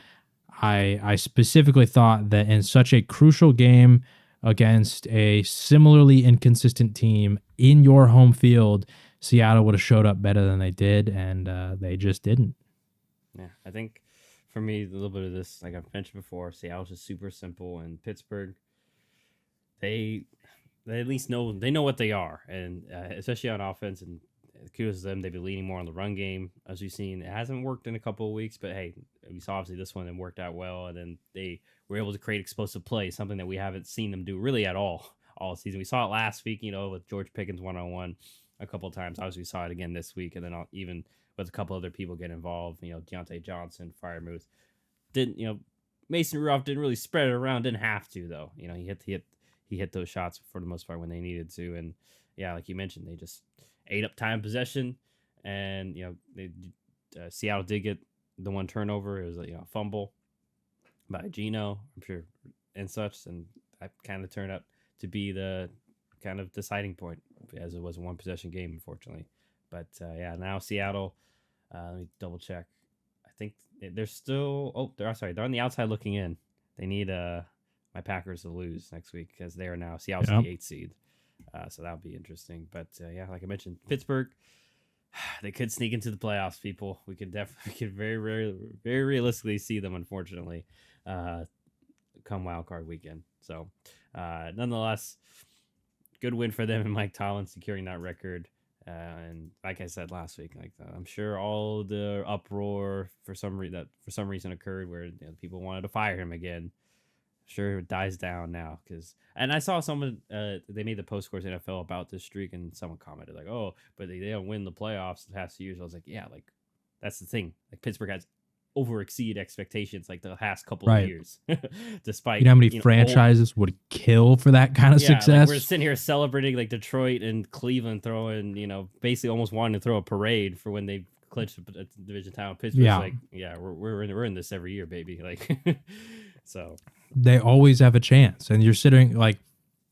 I specifically thought that in such a crucial game against a similarly inconsistent team in your home field, Seattle would have showed up better than they did, and they just didn't. Yeah, I think for me, a little bit of this, like I've mentioned before, Seattle's just super simple, and Pittsburgh, they at least know what they are, and especially on offense, and kudos to them. They've been leaning more on the run game, as we've seen. It hasn't worked in a couple of weeks, but hey, we saw obviously this one and worked out well, and then they were able to create explosive plays, something that we haven't seen them do really at all season. We saw it last week, with George Pickens one-on-one a couple of times. Obviously, we saw it again this week, and then even with a couple other people get involved. Deontay Johnson, Freiermuth Mason Rudolph didn't really spread it around. Didn't have to though. He hit those shots for the most part when they needed to, and yeah, like you mentioned, they just ate up time possession, and Seattle did get the one turnover. It was a fumble by Geno, I'm sure, and such, and that kind of turned out to be the kind of deciding point, as it was a one possession game, unfortunately. But now Seattle. Let me double check. I think they're still. They're on the outside looking in. They need my Packers to lose next week, because they are now Seattle's the 8th seed. So that'll be interesting. But like I mentioned, Pittsburgh, they could sneak into the playoffs. People, we could very realistically see them. Unfortunately, come wild card weekend. So, nonetheless, good win for them and Mike Tomlin securing that record. And like I said last week, like I'm sure all the uproar for some reason occurred where people wanted to fire him again. Sure, it dies down now and I saw someone they made the post course NFL about this streak and someone commented like, oh, but they don't win the playoffs the past 2 years. I was like, yeah, like that's the thing. Like Pittsburgh has over exceed expectations like the past couple of years, despite how many franchises would kill for that kind of success. Like we're sitting here celebrating like Detroit and Cleveland throwing basically almost wanting to throw a parade for when they clinched a division title. Pittsburgh's like we're in this every year, baby. Like so they always have a chance, and you're sitting like,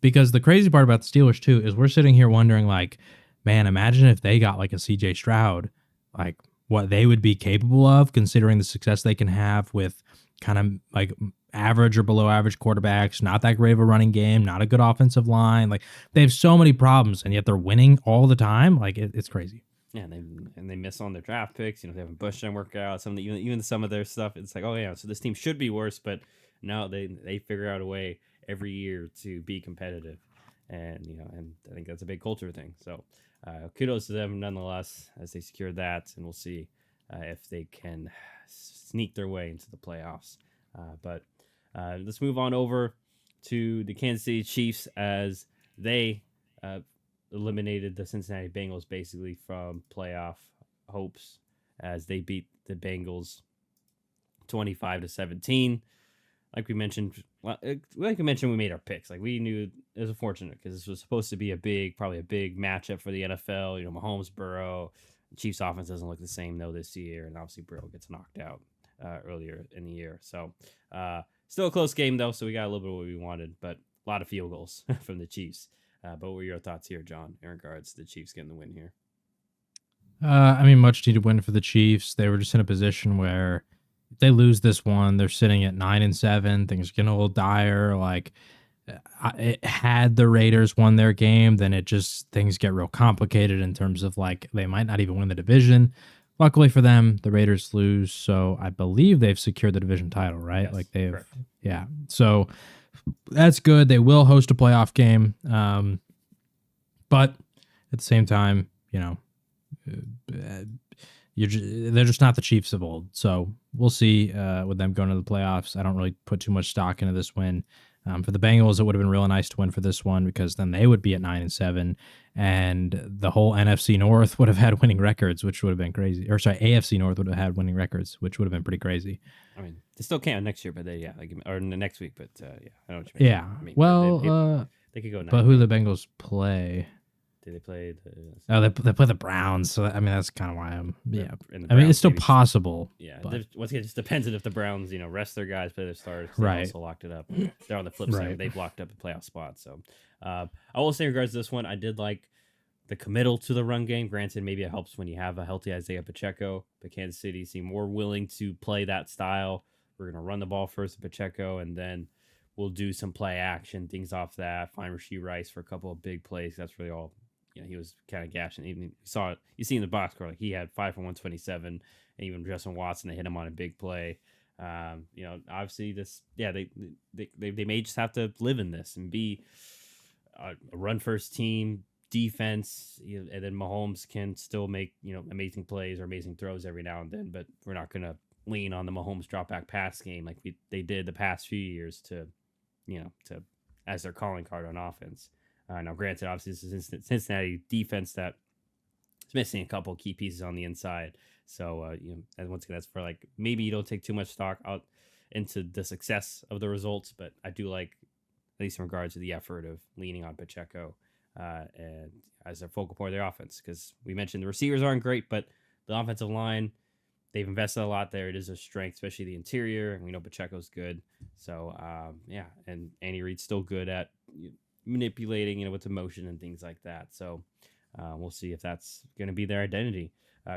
because the crazy part about the Steelers too is we're sitting here wondering like, man, imagine if they got like a CJ Stroud, like what they would be capable of considering the success they can have with kind of like average or below average quarterbacks, not that great of a running game, not a good offensive line. Like they have so many problems and yet they're winning all the time. Like it's crazy. Yeah, they miss on their draft picks. They haven't Bush didn't work out. Even some of their stuff. It's like, oh yeah, so this team should be worse, but no, they figure out a way every year to be competitive, and and I think that's a big culture thing. So kudos to them nonetheless as they secure that, and we'll see if they can sneak their way into the playoffs. But let's move on over to the Kansas City Chiefs as they eliminated the Cincinnati Bengals basically from playoff hopes as they beat the Bengals 25-17. Like we mentioned, we made our picks. Like we knew it was unfortunate because this was supposed to be probably a big matchup for the NFL. Mahomes, Burrow, the Chiefs' offense doesn't look the same though this year, and obviously Burrow gets knocked out earlier in the year. So still a close game though. So we got a little bit of what we wanted, but a lot of field goals from the Chiefs. But what were your thoughts here, John, in regards to the Chiefs getting the win here? Much needed win for the Chiefs. They were just in a position where if they lose this one, they're sitting at 9-7. Things are getting a little dire. Like, had the Raiders won their game, then things get real complicated in terms of like they might not even win the division. Luckily for them, the Raiders lose, so I believe they've secured the division title, right? Yes, like they've, correct. Yeah. So that's good. They will host a playoff game, but at the same time, they're just not the Chiefs of old. So we'll see with them going to the playoffs. I don't really put too much stock into this win. For the Bengals, it would have been real nice to win for this one because then they would be at 9-7, and the whole NFC North would have had winning records, which would have been crazy. Or sorry, AFC North would have had winning records, which would have been pretty crazy. I mean, they still can't next year, but or next week. But I know what you mean. Yeah. They could go. But who do the Bengals play? They play they play the Browns. So that's kind of why I'm. Yeah, Browns, it's still possible. Yeah, but once again, it just depends if the Browns, rest their guys, play their starters. Right. Also locked it up. They're on the flip side. They've locked up a playoff spot. So, I will say in regards to this one, I did like the committal to the run game. Granted, maybe it helps when you have a healthy Isaiah Pacheco, but Kansas City seemed more willing to play that style. We're gonna run the ball first with Pacheco, and then we'll do some play action things off that. Find Rashee Rice for a couple of big plays. That's really all. He was kind of gashing. Even you see in the box score, like he had 5 for 127, and even Justin Watson, they hit him on a big play. Obviously they may just have to live in this and be a run first team defense, and then Mahomes can still make amazing plays or amazing throws every now and then. But we're not gonna lean on the Mahomes drop back pass game like they did the past few years to as their calling card on offense. Now, granted, obviously, this is Cincinnati defense that is missing a couple key pieces on the inside. So, and once again, that's for like maybe you don't take too much stock out into the success of the results, but I do like, at least in regards to the effort of leaning on Pacheco and as a focal point of their offense, because we mentioned the receivers aren't great, but the offensive line, they've invested a lot there. It is a strength, especially the interior, and we know Pacheco's good. So, and Andy Reid's still good at manipulating, with emotion and things like that. So we'll see if that's going to be their identity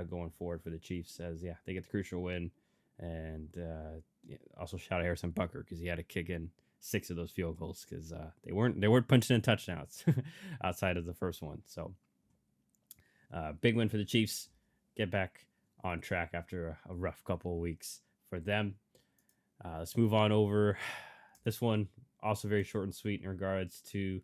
going forward for the Chiefs as, they get the crucial win. And also shout out Harrison Butker because he had to kick in 6 of those field goals because they weren't punching in touchdowns outside of the first one. So big win for the Chiefs. Get back on track after a rough couple of weeks for them. Let's move on over this one also very short and sweet in regards to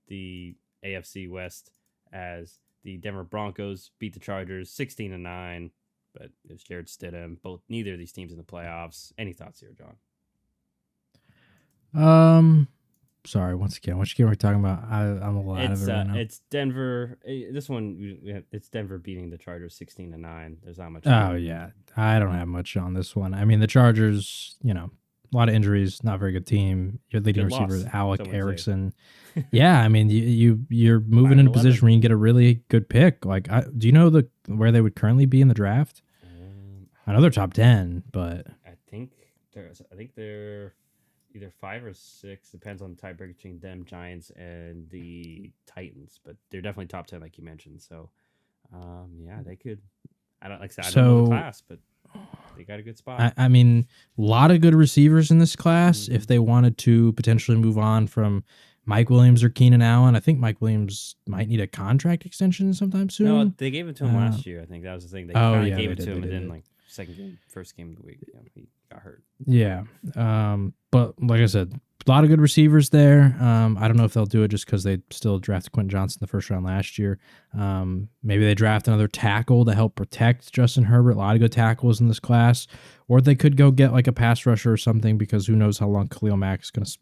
the AFC West, as the Denver Broncos beat the Chargers 16-9. But it was Jared Stidham. Neither of these teams in the playoffs. Any thoughts here, John? Sorry, which game are we talking about? I'm a lot of it right now. It's Denver. This one, it's Denver beating the Chargers 16-9. There's not much. Oh yeah, I don't have much on this one. I mean, the Chargers, a lot of injuries, not very good team. Your leading receiver is Alec Erickson. Yeah, I mean, you're moving in a position where you can get a really good pick. Like, do you know where they would currently be in the draft? I know they're top 10, but I think they're either 5 or 6. Depends on the tiebreaker between them, Giants, and the Titans. But they're definitely top 10, like you mentioned. So, yeah, they could. I don't know the class, but they got a good spot. I mean, a lot of good receivers in this class. Mm-hmm. If they wanted to potentially move on from Mike Williams or Keenan Allen, I think Mike Williams might need a contract extension sometime soon. No, they gave it to him last year. I think that was the thing. They gave it to him, and then like first game of the week, he got hurt. Yeah, but like I said, a lot of good receivers there. I don't know if they'll do it just because they still drafted Quentin Johnson in the first round last year. Maybe they draft another tackle to help protect Justin Herbert. A lot of good tackles in this class. Or they could go get like a pass rusher or something, because who knows how long Khalil Mack is going to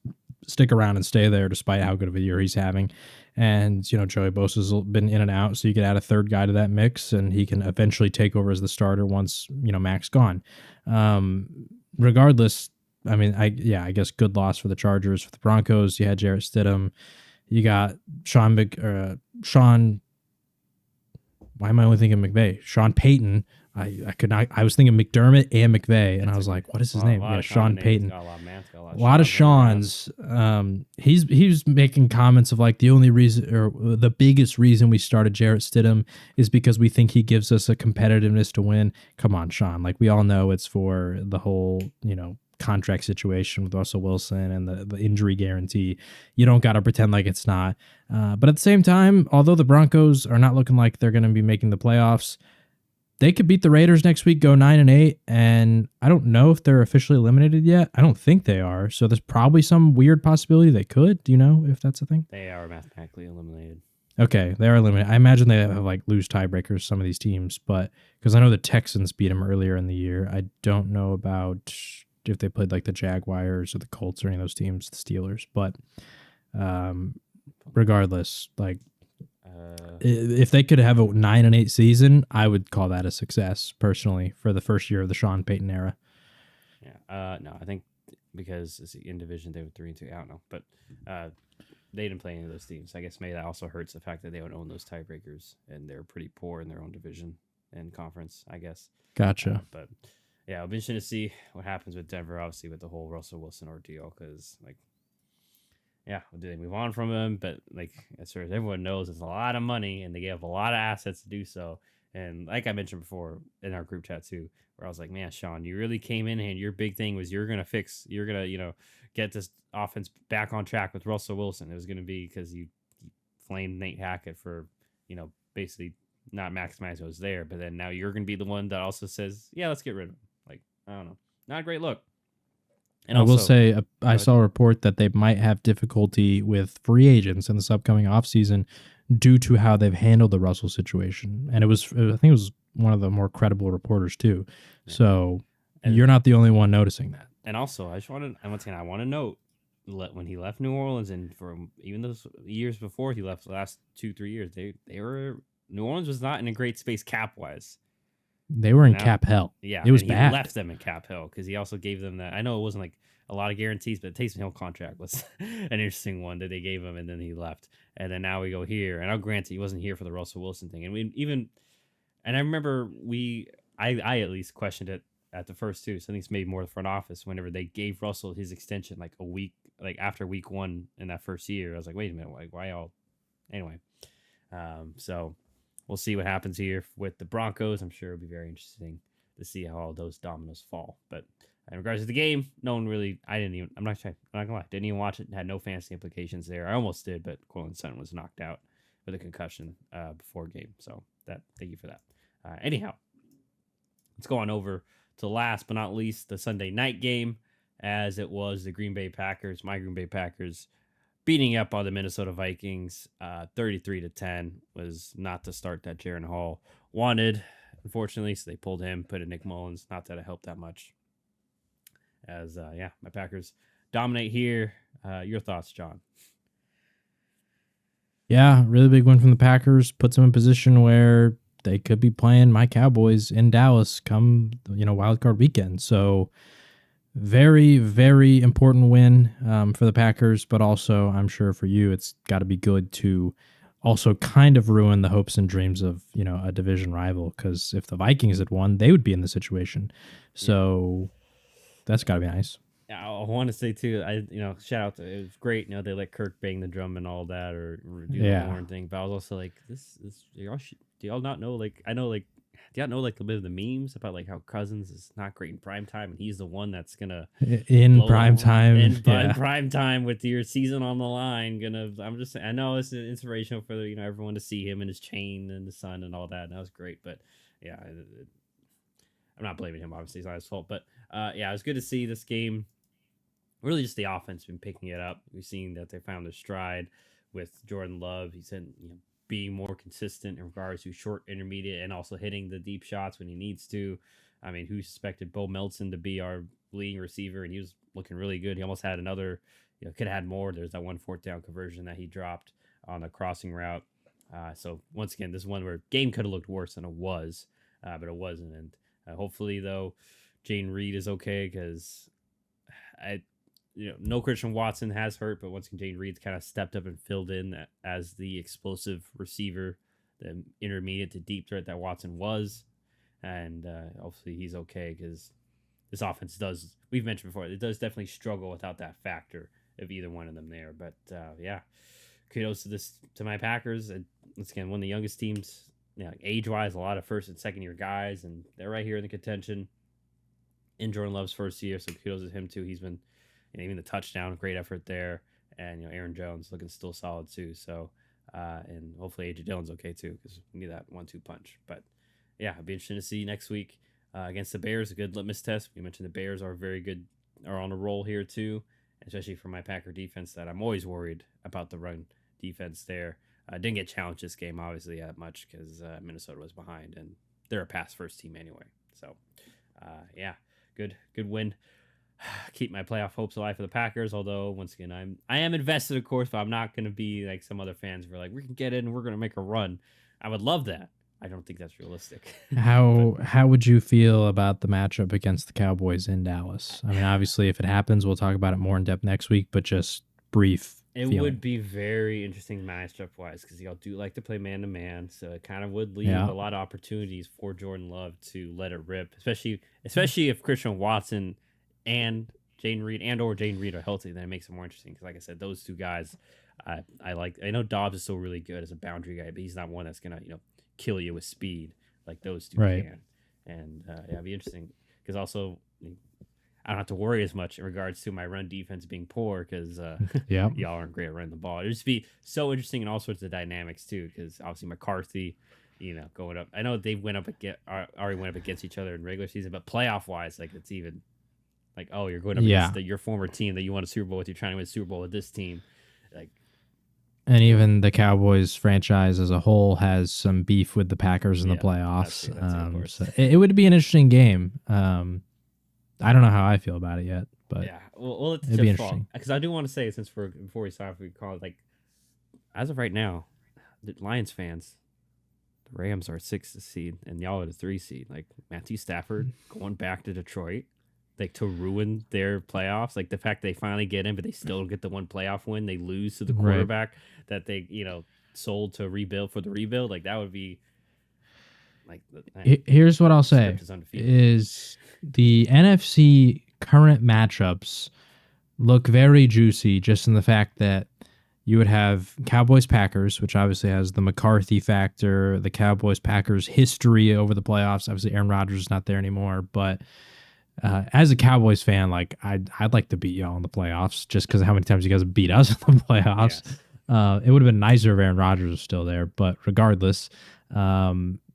stick around and stay there despite how good of a year he's having. And, Joey Bosa's been in and out, so you could add a third guy to that mix, and he can eventually take over as the starter once, Mack's gone. Regardless, I mean, I guess good loss for the Chargers. For the Broncos, you had Jarrett Stidham. You got Sean. Why am I only thinking McVay? Sean Payton. I could not. I was thinking McDermott and McVay, and I was like, "What is his name?" Yeah, Sean Payton. A lot of Sean's. He's making comments of like the only reason, or the biggest reason we started Jarrett Stidham is because we think he gives us a competitiveness to win. Come on, Sean. Like, we all know it's for the whole, contract situation with Russell Wilson and the injury guarantee. You don't got to pretend like it's not. But at the same time, although the Broncos are not looking like they're going to be making the playoffs, they could beat the Raiders next week, go 9-8, and I don't know if they're officially eliminated yet. I don't think they are, so there's probably some weird possibility they could. Do you know if that's a thing? They are mathematically eliminated. Okay, they are eliminated. I imagine they have like loose tiebreakers, some of these teams, but because I know the Texans beat them earlier in the year. I don't know about if they played like the Jaguars or the Colts or any of those teams, the Steelers, but regardless, like, if they could have a 9-8 season, I would call that a success personally for the first year of the Sean Payton era. Yeah. No, I think because it's in division they were 3-2. I don't know, but they didn't play any of those teams. I guess maybe that also hurts the fact that they would own those tiebreakers, and they're pretty poor in their own division and conference, I guess. Gotcha. But yeah, it'll be interesting to see what happens with Denver, obviously, with the whole Russell Wilson ordeal, because like. Yeah, do they move on from him? But like, as far as everyone knows, it's a lot of money, and they gave up a lot of assets to do so. And like I mentioned before in our group chat too, where I was like, man, Sean, you really came in and your big thing was you're gonna get this offense back on track with Russell Wilson. It was gonna be because you flamed Nate Hackett for basically not maximizing what was there, but then now you're gonna be the one that also says, yeah, let's get rid of him. Like, I don't know, not a great look. And I will say, I saw a report that they might have difficulty with free agents in this upcoming offseason due to how they've handled the Russell situation. And I think it was one of the more credible reporters too. Yeah. So you're not the only one noticing that. And also, I want to note, when he left New Orleans, and for even those years before he left, the last 2-3 years, New Orleans was not in a great space cap wise. They were in cap hell. Yeah, it was bad. He left them in cap hell because he also gave them that. I know it wasn't like a lot of guarantees, but the Taysom Hill contract was an interesting one that they gave him, and then he left. And then now we go here, and I'll grant he wasn't here for the Russell Wilson thing. And I remember I at least questioned it at the first two. So I think it's maybe more the front office whenever they gave Russell his extension like a week, like after week 1 in that first year. I was like, wait a minute, like why all? Anyway, so. We'll see what happens here with the Broncos. I'm sure it'll be very interesting to see how all those dominoes fall. But in regards to the game, no one really. I'm not gonna lie. Didn't even watch it. Had no fantasy implications there. I almost did, but Cortland Sutton was knocked out with a concussion before game. So thank you for that. Anyhow, let's go on over to last but not least the Sunday night game as it was the Green Bay Packers, my Green Bay Packers, beating up on the Minnesota Vikings, 33-10. Was not the start that Jaron Hall wanted, unfortunately. So they pulled him, put in Nick Mullins. Not that it helped that much. As my Packers dominate here. Your thoughts, John? Yeah, really big win from the Packers. Puts them in position where they could be playing my Cowboys in Dallas come, wild card weekend. So very, very important win for the Packers, but also I'm sure for you, it's got to be good to also kind of ruin the hopes and dreams of, a division rival. Because if the Vikings had won, they would be in the situation. So that's got to be nice. I want to say too, shout out to, it was great. They let Kirk bang the drum and all that, or do the horn thing. But I was also like, this do y'all not know? Like, I know, like, do y'all know like a bit of the memes about like how Cousins is not great in prime time, and he's the one that's gonna in prime time, in prime time with your season on the line. I know it's inspirational for everyone to see him and his chain and the sun and all that. And that was great, but yeah, I'm not blaming him. Obviously, it's not his fault. But it was good to see this game. Really, just the offense been picking it up. We've seen that they found their stride with Jordan Love. He's being more consistent in regards to short, intermediate, and also hitting the deep shots when he needs to. I mean, who suspected Bo Melton to be our leading receiver, and he was looking really good. He almost had another, could have had more. There's that 1 4th down conversion that he dropped on the crossing route. So once again, this one where game could have looked worse than it was, but it wasn't. And hopefully, though, Jane Reed is okay, because no Christian Watson has hurt, but once again, Jane Reed's kind of stepped up and filled in as the explosive receiver, the intermediate to deep threat that Watson was. And hopefully he's okay, because this offense does, we've mentioned before, it does definitely struggle without that factor of either one of them there. But kudos to my Packers. Once again, one of the youngest teams, age-wise, a lot of first and second year guys, and they're right here in the contention in Jordan Love's first year. So kudos to him too. He's been, even the touchdown, great effort there. And, Aaron Jones looking still solid too. So, and hopefully AJ Dillon's okay too, because we need that 1-2 punch. But yeah, it'll be interesting to see next week against the Bears, a good litmus test. We mentioned the Bears are very good, are on a roll here too, especially for my Packer defense, that I'm always worried about the run defense there. I didn't get challenged this game, obviously, that much, because Minnesota was behind, and they're a pass first team anyway. So, good win. Keep my playoff hopes alive for the Packers. Although once again, I am invested, of course, but I'm not going to be like some other fans who are like, we can get it and we're going to make a run. I would love that. I don't think that's realistic. How would you feel about the matchup against the Cowboys in Dallas? I mean, obviously, if it happens, we'll talk about it more in depth next week. But just brief. It would be very interesting matchup wise, because y'all do like to play man to man, so it kind of would leave a lot of opportunities for Jordan Love to let it rip, especially if Christian Watson and Jane Reed are healthy. Then it makes it more interesting, because like I said, those two guys I like. I know Dobbs is still really good as a boundary guy, but he's not one that's gonna kill you with speed like those two can. And it'd be interesting, because also I don't have to worry as much in regards to my run defense being poor, because y'all aren't great at running the ball. It'd just be so interesting in all sorts of dynamics too, because obviously McCarthy, going up. I know they already went up against each other in regular season, but playoff wise, like, it's even like, oh, you're going up against your former team that you won a Super Bowl with. You're trying to win a Super Bowl with this team, like. And even the Cowboys franchise as a whole has some beef with the Packers in the playoffs. That's so it would be an interesting game. I don't know how I feel about it yet, but well, it's it'd be interesting. Because I do want to say, since before we start, we call it, like, as of right now, the Lions fans, the Rams are 6th seed and y'all are the 3 seed. Like, Matthew Stafford going back to Detroit, like, to ruin their playoffs. Like, the fact they finally get in, but they still don't get the one playoff win. They lose to the quarterback that they sold to rebuild for the rebuild. Like, that would be. Like, here's what I'll say is the NFC current matchups look very juicy, just in the fact that you would have Cowboys-Packers, which obviously has the McCarthy factor, the Cowboys-Packers history over the playoffs. Obviously, Aaron Rodgers is not there anymore, but as a Cowboys fan, like, I'd like to beat y'all in the playoffs, just because of how many times you guys beat us in the playoffs. Yes. It would have been nicer if Aaron Rodgers was still there, but regardless,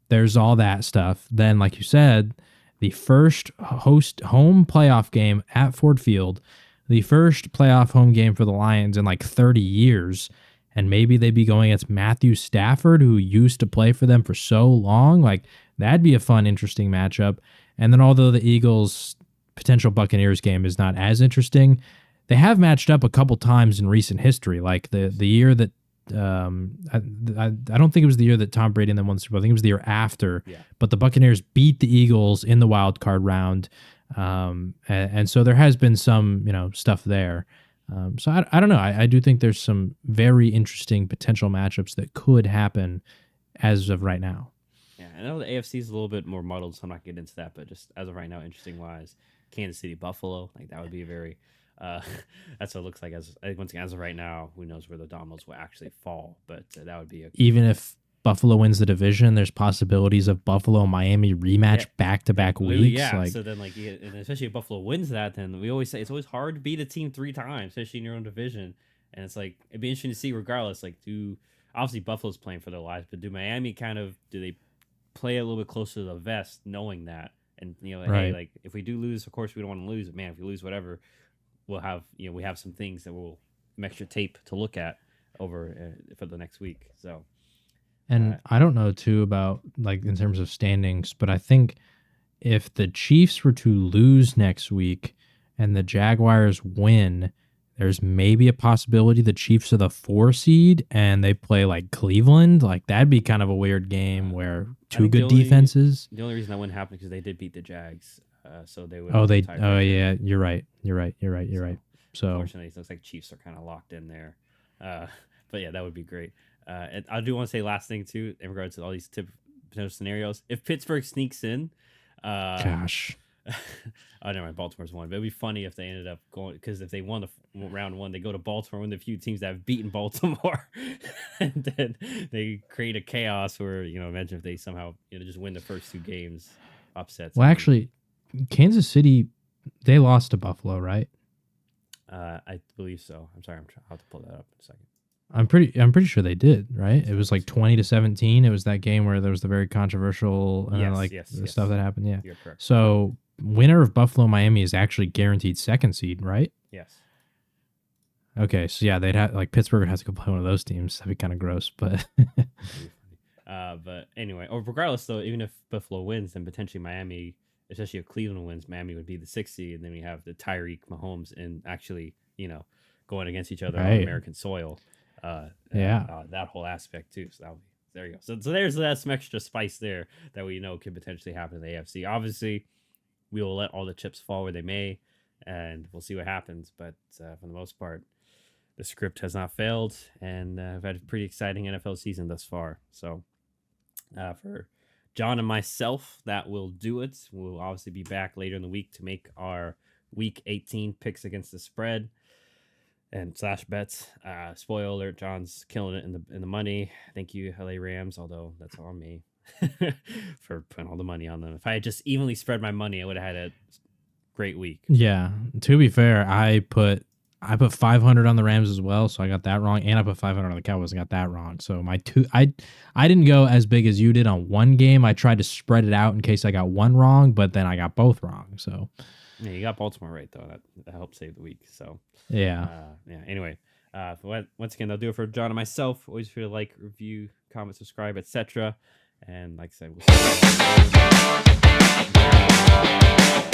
there's all that stuff. Then, like you said, the first home playoff game at Ford Field, the first playoff home game for the Lions in like 30 years. And maybe they'd be going against Matthew Stafford, who used to play for them for so long. Like, that'd be a fun, interesting matchup. And then although the Eagles' potential Buccaneers game is not as interesting, they have matched up a couple times in recent history. Like the year that I don't think it was the year that Tom Brady and them won the Super Bowl. I think it was the year after. Yeah. But the Buccaneers beat the Eagles in the wild card round. And so there has been some, stuff there. So I don't know. I do think there's some very interesting potential matchups that could happen as of right now. Yeah, I know the AFC is a little bit more muddled, so I'm not getting into that. But just as of right now, interesting wise, Kansas City, Buffalo, like that would be a very. That's what it looks like. Once again, as of right now, who knows where the dominoes will actually fall? But that would be even if Buffalo wins the division, there's possibilities of Buffalo Miami rematch back-to-back weeks. Yeah, so then and especially if Buffalo wins that, then we always say it's always hard to beat a team 3 times, especially in your own division. And it's like it'd be interesting to see, regardless. Like, obviously Buffalo's playing for their lives, but do Miami do they play a little bit closer to the vest, knowing that? And hey, like if we do lose, of course we don't want to lose. But man, if we lose, whatever, we'll have we have some things that we'll some extra tape to look at over for the next week. So. And I don't know, too, about, like, in terms of standings, but I think if the Chiefs were to lose next week and the Jaguars win, there's maybe a possibility the Chiefs are the 4 seed and they play, like, Cleveland. Like, that'd be kind of a weird game where two good defenses. The only reason that wouldn't happen is because they did beat the Jags, so they would. Oh, yeah, you're right. So unfortunately, it looks like Chiefs are kind of locked in there. But, yeah, that would be great. And I do want to say last thing too in regards to all these potential scenarios. If Pittsburgh sneaks in, gosh, oh never mind, Baltimore's won. But it'd be funny if they ended up going, because if they won the round 1, they go to Baltimore, one of the few teams that have beaten Baltimore, and then they create a chaos where imagine if they somehow just win the first 2 games, upsets. Well, actually, Kansas City, they lost to Buffalo, right? I believe so. I'm sorry, I'll have to pull that up in a second. I'm pretty sure they did, right? It was like 20-17. It was that game where there was the very controversial stuff that happened. Yeah. You're correct. So winner of Buffalo Miami is actually guaranteed 2nd seed, right? Yes. Okay, so yeah, they'd have Pittsburgh would have to go play one of those teams. That'd be kind of gross, but. But anyway, or regardless though, even if Buffalo wins, then potentially Miami, especially if Cleveland wins, Miami would be the 6th seed, and then we have the Tyreek Mahomes and actually going against each other on American soil. That whole aspect too. So there you go. So there's some extra spice there that we know could potentially happen in the AFC. Obviously, we will let all the chips fall where they may, and we'll see what happens. But for the most part, the script has not failed, and I've had a pretty exciting NFL season thus far. So for John and myself, that will do it. We'll obviously be back later in the week to make our Week 18 picks against the spread and / bets. Spoiler alert, John's killing it in the money. Thank you, LA Rams, although that's on me for putting all the money on them. If I had just evenly spread my money, I would have had a great week. Yeah. To be fair, I put 500 on the Rams as well, so I got that wrong, and I put 500 on the Cowboys and got that wrong. So I didn't go as big as you did on one game. I tried to spread it out in case I got one wrong, but then I got both wrong. So yeah, you got Baltimore right though. That helped save the week. So yeah. Anyway, once again, that'll do it for John and myself. Always feel to like, review, comment, subscribe, etc. And like I said, we'll see you